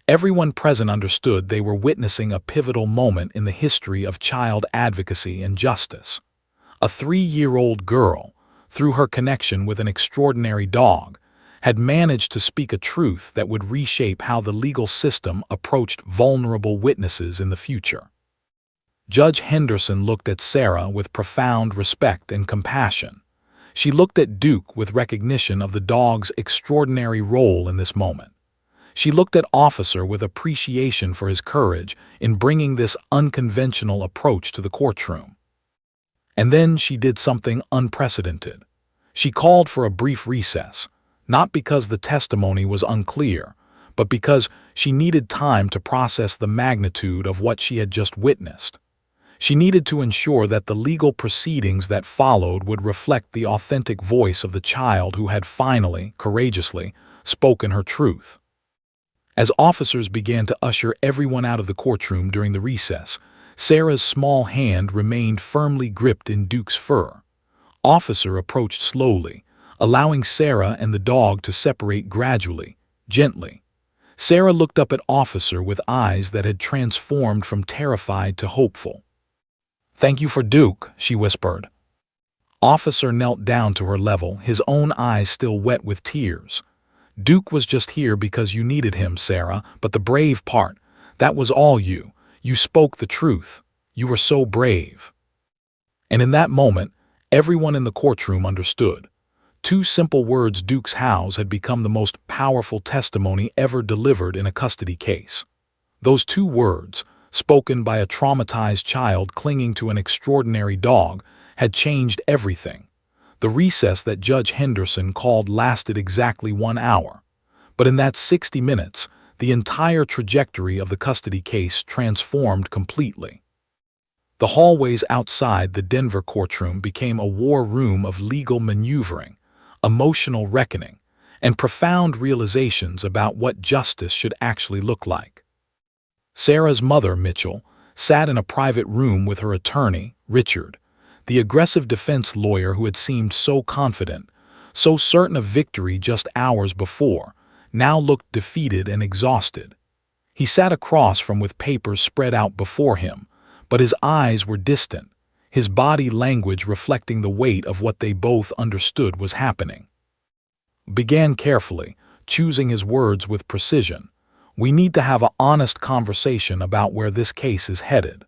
Everyone present understood they were witnessing a pivotal moment in the history of child advocacy and justice. A 3-year-old girl, through her connection with an extraordinary dog, had managed to speak a truth that would reshape how the legal system approached vulnerable witnesses in the future. Judge Henderson looked at Sarah with profound respect and compassion. She looked at Duke with recognition of the dog's extraordinary role in this moment. She looked at Officer with appreciation for his courage in bringing this unconventional approach to the courtroom. And then she did something unprecedented. She called for a brief recess, not because the testimony was unclear, but because she needed time to process the magnitude of what she had just witnessed. She needed to ensure that the legal proceedings that followed would reflect the authentic voice of the child who had finally, courageously, spoken her truth. As officers began to usher everyone out of the courtroom during the recess, Sarah's small hand remained firmly gripped in Duke's fur. Officer approached slowly, allowing Sarah and the dog to separate gradually, gently. Sarah looked up at Officer with eyes that had transformed from terrified to hopeful. "Thank you for Duke," she whispered. Officer knelt down to her level, his own eyes still wet with tears. "Duke was just here because you needed him, Sarah, but the brave part, that was all you. You spoke the truth. You were so brave." And in that moment, everyone in the courtroom understood. Two simple words: Duke's house, had become the most powerful testimony ever delivered in a custody case. Those two words, spoken by a traumatized child clinging to an extraordinary dog, had changed everything. The recess that Judge Henderson called lasted exactly 1 hour. But in that 60 minutes, the entire trajectory of the custody case transformed completely. The hallways outside the Denver courtroom became a war room of legal maneuvering, emotional reckoning, and profound realizations about what justice should actually look like. Sarah's mother, Mitchell, sat in a private room with her attorney, Richard, the aggressive defense lawyer who had seemed so confident, so certain of victory just hours before, now looked defeated and exhausted. He sat across from with papers spread out before him, but his eyes were distant, his body language reflecting the weight of what they both understood was happening. Began carefully, choosing his words with precision. We need to have an honest conversation about where this case is headed.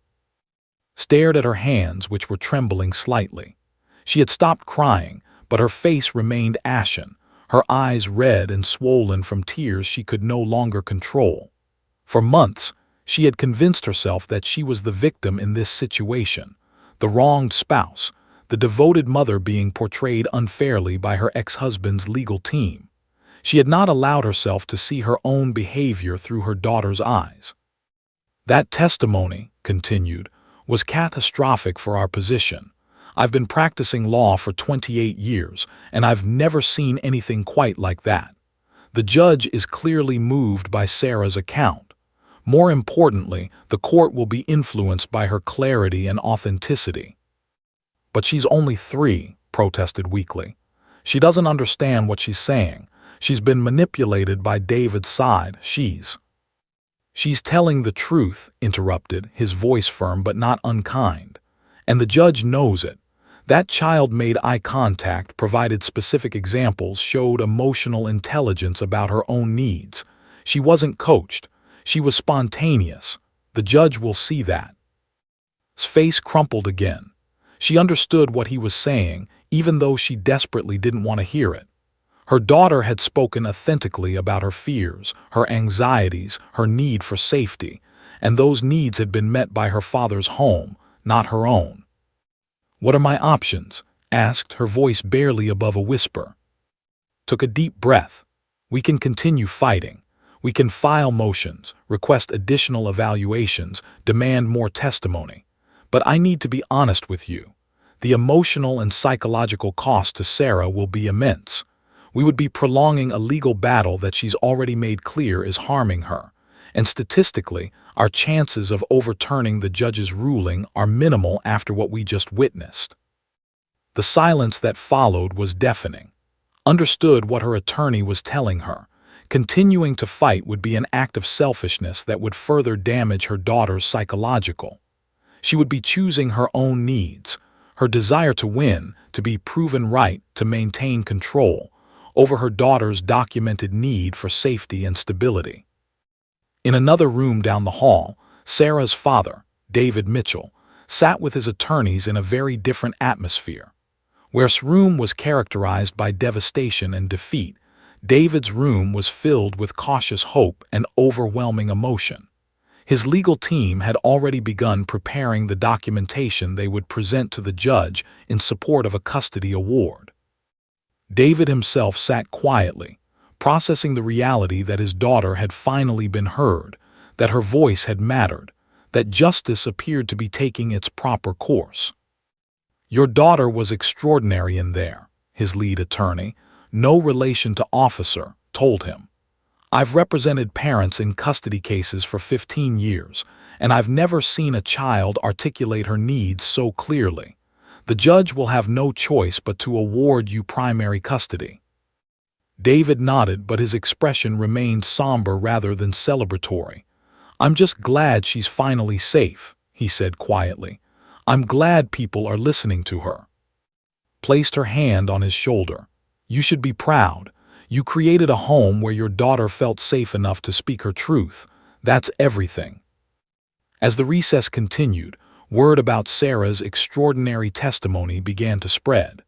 Stared at her hands, which were trembling slightly. She had stopped crying, but her face remained ashen, her eyes red and swollen from tears she could no longer control. For months, she had convinced herself that she was the victim in this situation, the wronged spouse, the devoted mother being portrayed unfairly by her ex-husband's legal team. She had not allowed herself to see her own behavior through her daughter's eyes. That testimony, continued, was catastrophic for our position. I've been practicing law for 28 years, and I've never seen anything quite like that. The judge is clearly moved by Sarah's account. More importantly, the court will be influenced by her clarity and authenticity. But she's only 3, protested weakly. She doesn't understand what she's saying. She's been manipulated by David's side. She's telling the truth, interrupted, his voice firm but not unkind. And the judge knows it. That child made eye contact, provided specific examples, showed emotional intelligence about her own needs. She wasn't coached. She was spontaneous. The judge will see that. His face crumpled again. She understood what he was saying, even though she desperately didn't want to hear it. Her daughter had spoken authentically about her fears, her anxieties, her need for safety, and those needs had been met by her father's home, not her own. What are my options? Asked, her voice barely above a whisper. Took a deep breath. We can continue fighting. We can file motions, request additional evaluations, demand more testimony. But I need to be honest with you. The emotional and psychological cost to Sarah will be immense. We would be prolonging a legal battle that she's already made clear is harming her. And statistically, our chances of overturning the judge's ruling are minimal after what we just witnessed. The silence that followed was deafening. Understood what her attorney was telling her. Continuing to fight would be an act of selfishness that would further damage her daughter's psychological. She would be choosing her own needs, her desire to win, to be proven right, to maintain control, over her daughter's documented need for safety and stability. In another room down the hall, Sarah's father, David Mitchell, sat with his attorneys in a very different atmosphere. Where his room was characterized by devastation and defeat, David's room was filled with cautious hope and overwhelming emotion. His legal team had already begun preparing the documentation they would present to the judge in support of a custody award. David himself sat quietly, processing the reality that his daughter had finally been heard, that her voice had mattered, that justice appeared to be taking its proper course. Your daughter was extraordinary in there, his lead attorney, no relation to officer, told him. I've represented parents in custody cases for 15 years, and I've never seen a child articulate her needs so clearly. The judge will have no choice but to award you primary custody. David nodded, but his expression remained somber rather than celebratory. I'm just glad she's finally safe, he said quietly. I'm glad people are listening to her. Placed her hand on his shoulder. You should be proud. You created a home where your daughter felt safe enough to speak her truth. That's everything. As the recess continued, word about Sarah's extraordinary testimony began to spread.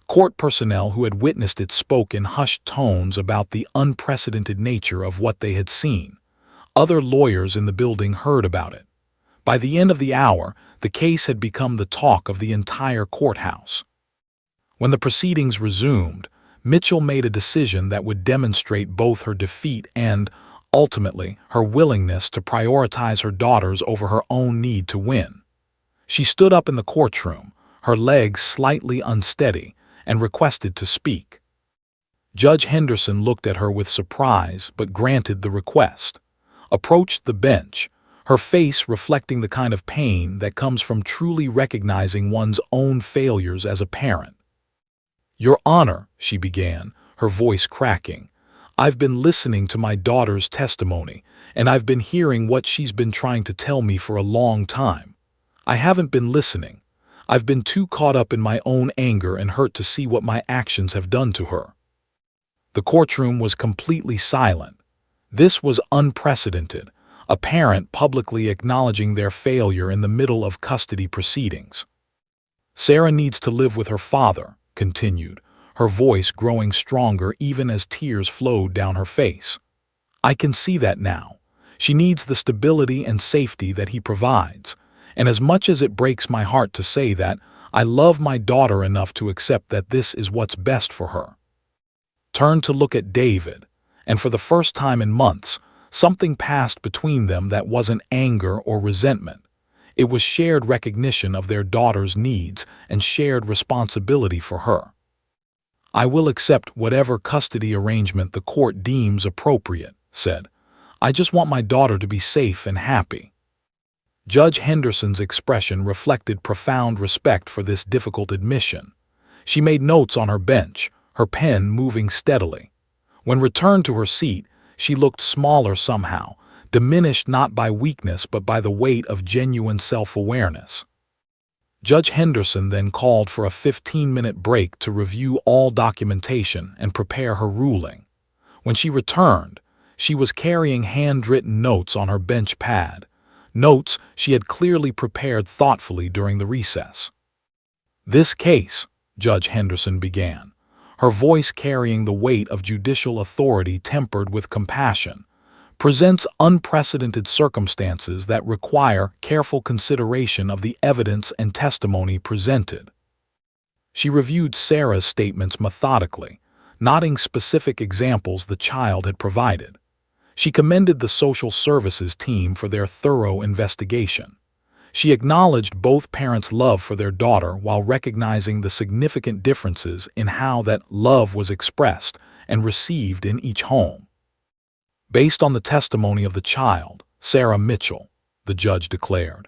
Court personnel who had witnessed it spoke in hushed tones about the unprecedented nature of what they had seen. Other lawyers in the building heard about it. By the end of the hour, the case had become the talk of the entire courthouse. When the proceedings resumed, Mitchell made a decision that would demonstrate both her defeat and, ultimately, her willingness to prioritize her daughters over her own need to win. She stood up in the courtroom, her legs slightly unsteady, and requested to speak. Judge Henderson looked at her with surprise but granted the request, approached the bench, her face reflecting the kind of pain that comes from truly recognizing one's own failures as a parent. "Your Honor," she began, her voice cracking, "I've been listening to my daughter's testimony, and I've been hearing what she's been trying to tell me for a long time. I haven't been listening. I've been too caught up in my own anger and hurt to see what my actions have done to her." The courtroom was completely silent. This was unprecedented, a parent publicly acknowledging their failure in the middle of custody proceedings. "Sarah needs to live with her father," continued, her voice growing stronger even as tears flowed down her face. "I can see that now. She needs the stability and safety that he provides, and as much as it breaks my heart to say that, I love my daughter enough to accept that this is what's best for her." Turned to look at David, and for the first time in months, something passed between them that wasn't anger or resentment. It was shared recognition of their daughter's needs and shared responsibility for her. "I will accept whatever custody arrangement the court deems appropriate," said. "I just want my daughter to be safe and happy." Judge Henderson's expression reflected profound respect for this difficult admission. She made notes on her bench, her pen moving steadily. When returned to her seat, she looked smaller somehow, diminished not by weakness but by the weight of genuine self-awareness. Judge Henderson then called for a 15-minute break to review all documentation and prepare her ruling. When she returned, she was carrying handwritten notes on her bench pad, notes she had clearly prepared thoughtfully during the recess. "This case," Judge Henderson began, her voice carrying the weight of judicial authority tempered with compassion, "presents unprecedented circumstances that require careful consideration of the evidence and testimony presented." She reviewed Sarah's statements methodically, noting specific examples the child had provided. She commended the social services team for their thorough investigation. She acknowledged both parents' love for their daughter while recognizing the significant differences in how that love was expressed and received in each home. "Based on the testimony of the child, Sarah Mitchell," the judge declared,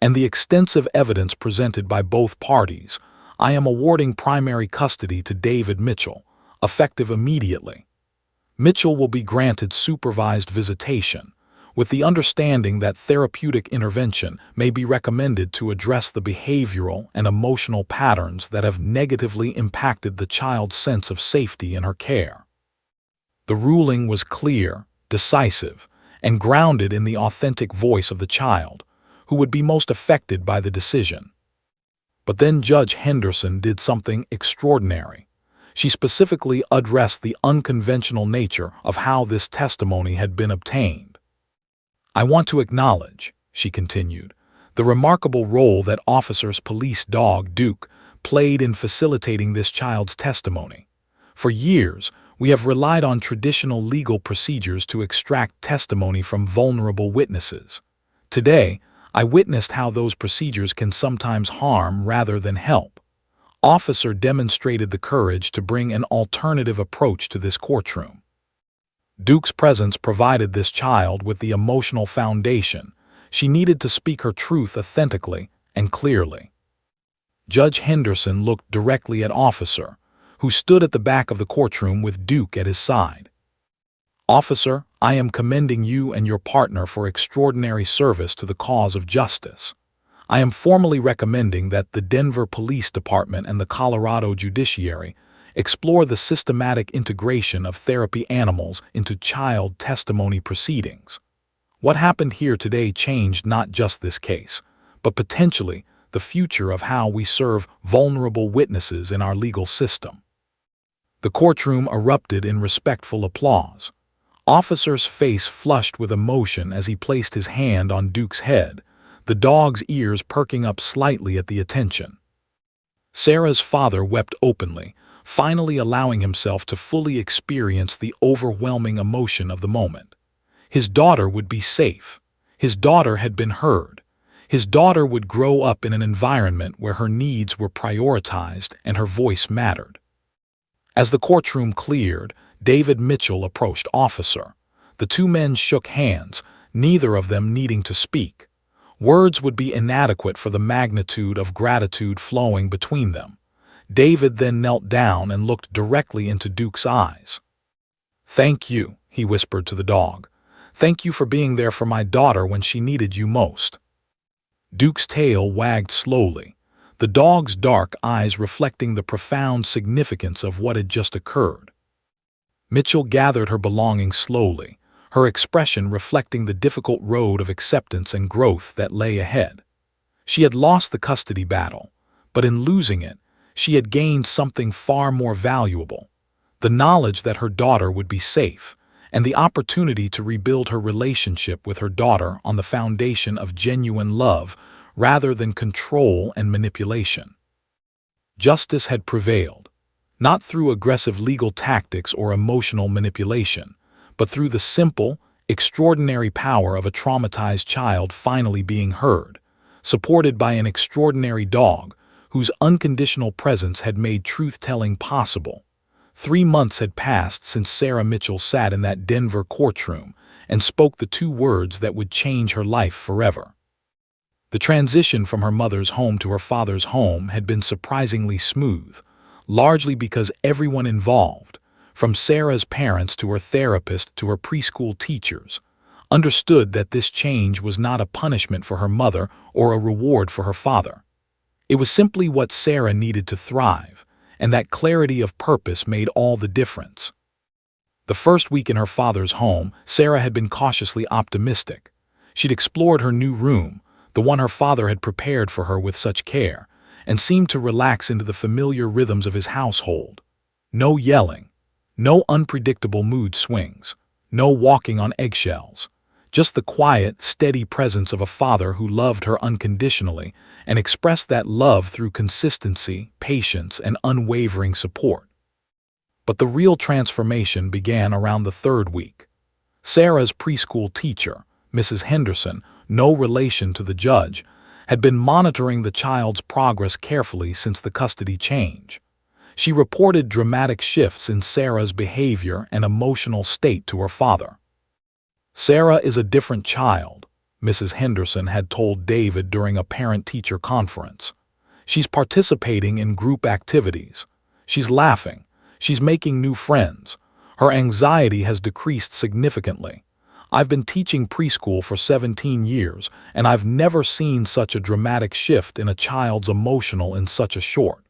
"and the extensive evidence presented by both parties, I am awarding primary custody to David Mitchell, effective immediately. Mitchell will be granted supervised visitation, with the understanding that therapeutic intervention may be recommended to address the behavioral and emotional patterns that have negatively impacted the child's sense of safety in her care." The ruling was clear, decisive, and grounded in the authentic voice of the child, who would be most affected by the decision. But then Judge Henderson did something extraordinary. She specifically addressed the unconventional nature of how this testimony had been obtained. "I want to acknowledge," she continued, "the remarkable role that Officer's police dog, Duke, played in facilitating this child's testimony. For years, we have relied on traditional legal procedures to extract testimony from vulnerable witnesses. Today, I witnessed how those procedures can sometimes harm rather than help. Officer demonstrated the courage to bring an alternative approach to this courtroom. Duke's presence provided this child with the emotional foundation she needed to speak her truth authentically and clearly." Judge Henderson looked directly at Officer, who stood at the back of the courtroom with Duke at his side. "Officer, I am commending you and your partner for extraordinary service to the cause of justice. I am formally recommending that the Denver Police Department and the Colorado Judiciary explore the systematic integration of therapy animals into child testimony proceedings. What happened here today changed not just this case, but potentially the future of how we serve vulnerable witnesses in our legal system." The courtroom erupted in respectful applause. Officer's face flushed with emotion as he placed his hand on Duke's head, the dog's ears perking up slightly at the attention. Sarah's father wept openly, finally allowing himself to fully experience the overwhelming emotion of the moment. His daughter would be safe. His daughter had been heard. His daughter would grow up in an environment where her needs were prioritized and her voice mattered. As the courtroom cleared, David Mitchell approached Officer. The two men shook hands, neither of them needing to speak. Words would be inadequate for the magnitude of gratitude flowing between them. David then knelt down and looked directly into Duke's eyes. "Thank you," he whispered to the dog. "Thank you for being there for my daughter when she needed you most." Duke's tail wagged slowly, the dog's dark eyes reflecting the profound significance of what had just occurred. Mitchell gathered her belongings slowly, her expression reflecting the difficult road of acceptance and growth that lay ahead. She had lost the custody battle, but in losing it, she had gained something far more valuable: the knowledge that her daughter would be safe, and the opportunity to rebuild her relationship with her daughter on the foundation of genuine love rather than control and manipulation. Justice had prevailed, not through aggressive legal tactics or emotional manipulation, but through the simple, extraordinary power of a traumatized child finally being heard, supported by an extraordinary dog whose unconditional presence had made truth-telling possible. 3 months had passed since Sarah Mitchell sat in that Denver courtroom and spoke the 2 words that would change her life forever. The transition from her mother's home to her father's home had been surprisingly smooth, largely because everyone involved, from Sarah's parents to her therapist to her preschool teachers, understood that this change was not a punishment for her mother or a reward for her father. It was simply what Sarah needed to thrive, and that clarity of purpose made all the difference. The first week in her father's home, Sarah had been cautiously optimistic. She'd explored her new room, the one her father had prepared for her with such care, and seemed to relax into the familiar rhythms of his household. No yelling, no unpredictable mood swings, no walking on eggshells. Just the quiet, steady presence of a father who loved her unconditionally and expressed that love through consistency, patience, and unwavering support. But the real transformation began around the 3rd week. Sarah's preschool teacher, Mrs. Henderson, no relation to the judge, had been monitoring the child's progress carefully since the custody change. She reported dramatic shifts in Sarah's behavior and emotional state to her father. "Sarah is a different child," Mrs. Henderson had told David during a parent-teacher conference. "She's participating in group activities. She's laughing. She's making new friends. Her anxiety has decreased significantly. I've been teaching preschool for 17 years, and I've never seen such a dramatic shift in a child's emotional in such a short."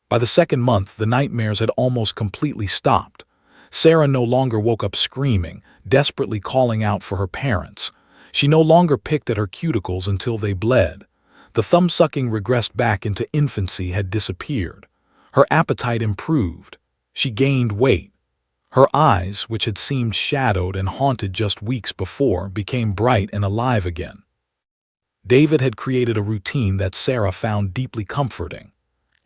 By the 2nd month, the nightmares had almost completely stopped. Sarah no longer woke up screaming, desperately calling out for her parents. She no longer picked at her cuticles until they bled. The thumb-sucking regressed back into infancy had disappeared. Her appetite improved. She gained weight. Her eyes, which had seemed shadowed and haunted just weeks before, became bright and alive again. David had created a routine that Sarah found deeply comforting.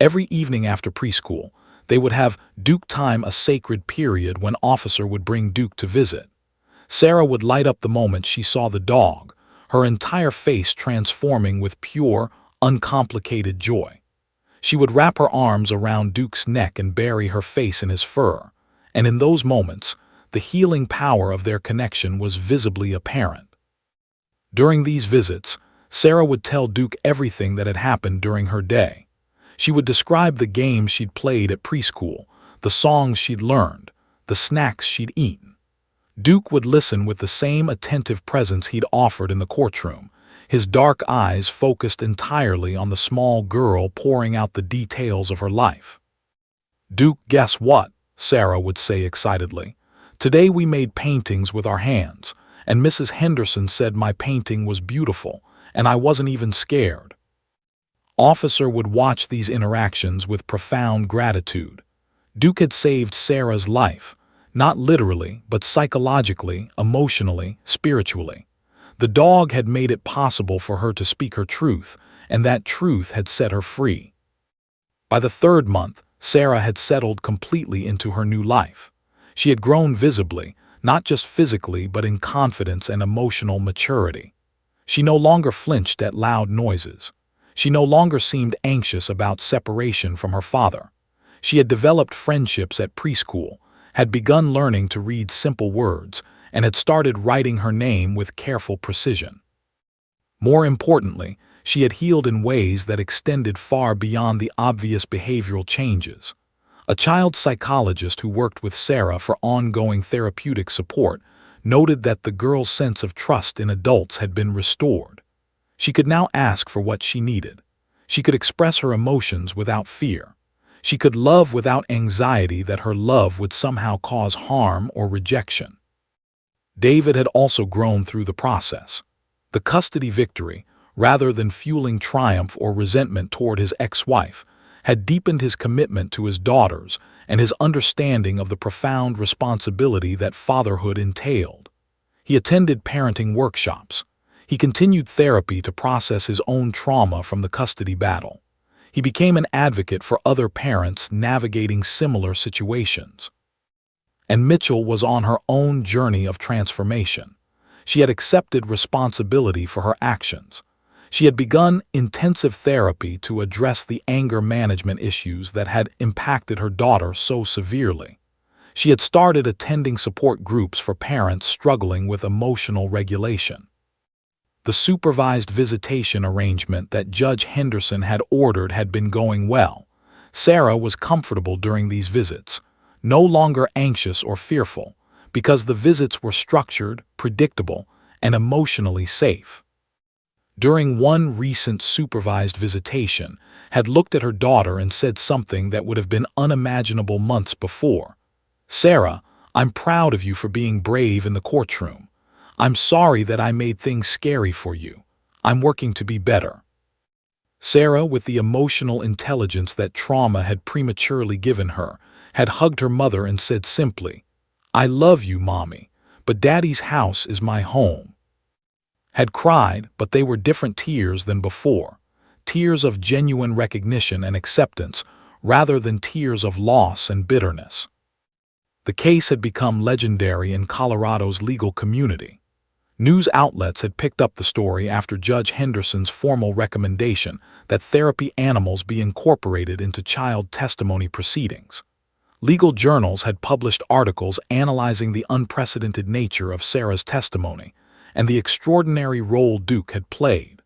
Every evening after preschool, they would have Duke time, a sacred period when Officer would bring Duke to visit. Sarah would light up the moment she saw the dog, her entire face transforming with pure, uncomplicated joy. She would wrap her arms around Duke's neck and bury her face in his fur, and in those moments, the healing power of their connection was visibly apparent. During these visits, Sarah would tell Duke everything that had happened during her day. She would describe the games she'd played at preschool, the songs she'd learned, the snacks she'd eaten. Duke would listen with the same attentive presence he'd offered in the courtroom, his dark eyes focused entirely on the small girl pouring out the details of her life. "Duke, guess what?" Sarah would say excitedly. "Today we made paintings with our hands, and Mrs. Henderson said my painting was beautiful, and I wasn't even scared." Officer would watch these interactions with profound gratitude. Duke had saved Sarah's life, not literally, but psychologically, emotionally, spiritually. The dog had made it possible for her to speak her truth, and that truth had set her free. By the 3rd month, Sarah had settled completely into her new life. She had grown visibly, not just physically but in confidence and emotional maturity. She no longer flinched at loud noises. She no longer seemed anxious about separation from her father. She had developed friendships at preschool, had begun learning to read simple words, and had started writing her name with careful precision. More importantly, she had healed in ways that extended far beyond the obvious behavioral changes. A child psychologist who worked with Sarah for ongoing therapeutic support noted that the girl's sense of trust in adults had been restored. She could now ask for what she needed. She could express her emotions without fear. She could love without anxiety that her love would somehow cause harm or rejection. David had also grown through the process. The custody victory, rather than fueling triumph or resentment toward his ex-wife, had deepened his commitment to his daughters and his understanding of the profound responsibility that fatherhood entailed. He attended parenting workshops. He continued therapy to process his own trauma from the custody battle. He became an advocate for other parents navigating similar situations. And Mitchell was on her own journey of transformation. She had accepted responsibility for her actions. She had begun intensive therapy to address the anger management issues that had impacted her daughter so severely. She had started attending support groups for parents struggling with emotional regulation. The supervised visitation arrangement that Judge Henderson had ordered had been going well. Sarah was comfortable during these visits, no longer anxious or fearful, because the visits were structured, predictable, and emotionally safe. During one recent supervised visitation, had looked at her daughter and said something that would have been unimaginable months before. "Sarah, I'm proud of you for being brave in the courtroom. I'm sorry that I made things scary for you. I'm working to be better." Sarah, with the emotional intelligence that trauma had prematurely given her, had hugged her mother and said simply, "I love you, Mommy, but Daddy's house is my home." Had cried, but they were different tears than before, tears of genuine recognition and acceptance rather than tears of loss and bitterness. The case had become legendary in Colorado's legal community. News outlets had picked up the story after Judge Henderson's formal recommendation that therapy animals be incorporated into child testimony proceedings. Legal journals had published articles analyzing the unprecedented nature of Sarah's testimony and the extraordinary role Duke had played.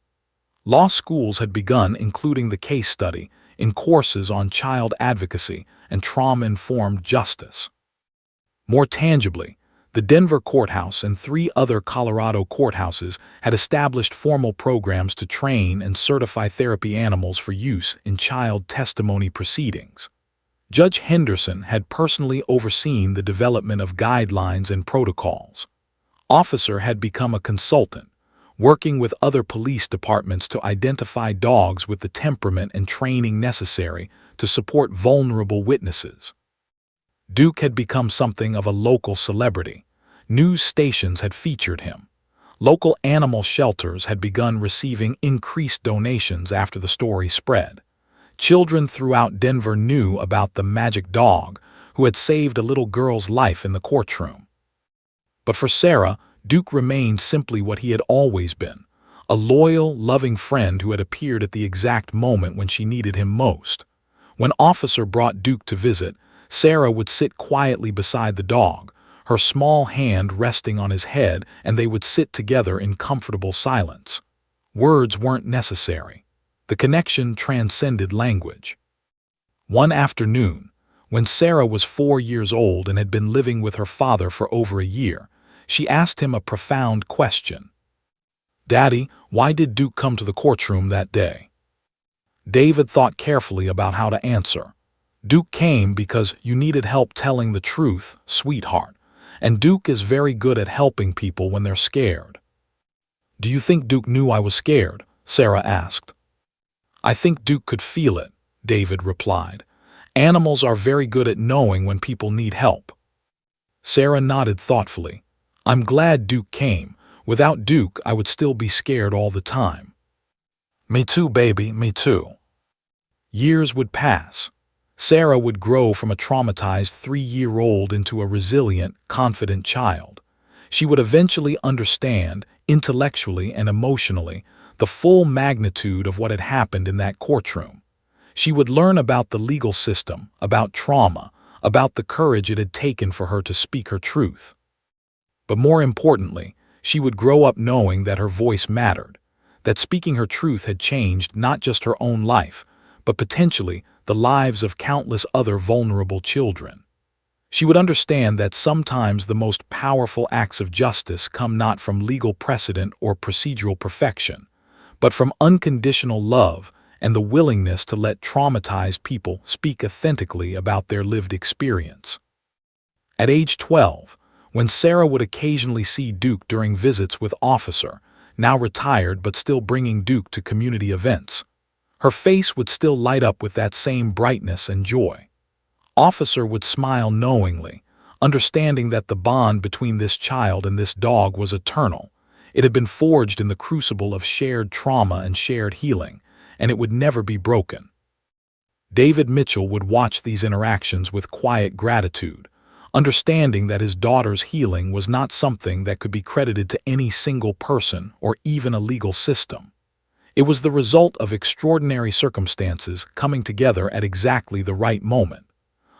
Law schools had begun including the case study in courses on child advocacy and trauma-informed justice. More tangibly, the Denver courthouse and 3 other Colorado courthouses had established formal programs to train and certify therapy animals for use in child testimony proceedings. Judge Henderson had personally overseen the development of guidelines and protocols. Officer had become a consultant, working with other police departments to identify dogs with the temperament and training necessary to support vulnerable witnesses. Duke had become something of a local celebrity. News stations had featured him. Local animal shelters had begun receiving increased donations after the story spread. Children throughout Denver knew about the magic dog who had saved a little girl's life in the courtroom. But for Sarah, Duke remained simply what he had always been, a loyal, loving friend who had appeared at the exact moment when she needed him most. When Officer brought Duke to visit, Sarah would sit quietly beside the dog, her small hand resting on his head, and they would sit together in comfortable silence. Words weren't necessary. The connection transcended language. One afternoon, when Sarah was 4 years old and had been living with her father for over a year, she asked him a profound question. "Daddy, why did Duke come to the courtroom that day?" David thought carefully about how to answer. "Duke came because you needed help telling the truth, sweetheart, and Duke is very good at helping people when they're scared." "Do you think Duke knew I was scared?" Sarah asked. "I think Duke could feel it," David replied. "Animals are very good at knowing when people need help." Sarah nodded thoughtfully. "I'm glad Duke came. Without Duke, I would still be scared all the time." "Me too, baby, me too." Years would pass. Sarah would grow from a traumatized 3-year-old into a resilient, confident child. She would eventually understand, intellectually and emotionally, the full magnitude of what had happened in that courtroom. She would learn about the legal system, about trauma, about the courage it had taken for her to speak her truth. But more importantly, she would grow up knowing that her voice mattered, that speaking her truth had changed not just her own life, but potentially the lives of countless other vulnerable children. She would understand that sometimes the most powerful acts of justice come not from legal precedent or procedural perfection, but from unconditional love and the willingness to let traumatized people speak authentically about their lived experience. At age 12, when Sarah would occasionally see Duke during visits with Officer, now retired but still bringing Duke to community events, her face would still light up with that same brightness and joy. Officer would smile knowingly, understanding that the bond between this child and this dog was eternal. It had been forged in the crucible of shared trauma and shared healing, and it would never be broken. David Mitchell would watch these interactions with quiet gratitude, understanding that his daughter's healing was not something that could be credited to any single person or even a legal system. It was the result of extraordinary circumstances coming together at exactly the right moment.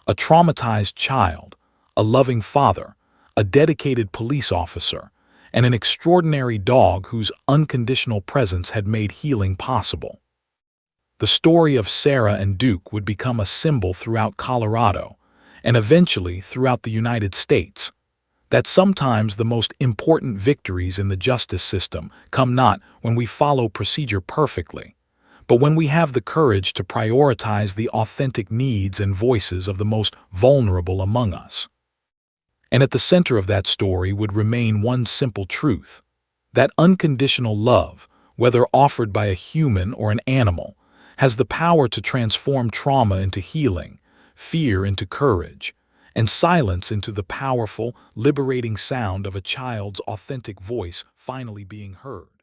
A traumatized child, a loving father, a dedicated police officer, and an extraordinary dog whose unconditional presence had made healing possible. The story of Sarah and Duke would become a symbol throughout Colorado, and eventually throughout the United States, that sometimes the most important victories in the justice system come not when we follow procedure perfectly, but when we have the courage to prioritize the authentic needs and voices of the most vulnerable among us. And at the center of that story would remain one simple truth: that unconditional love, whether offered by a human or an animal, has the power to transform trauma into healing, fear into courage, and silence into the powerful, liberating sound of a child's authentic voice finally being heard.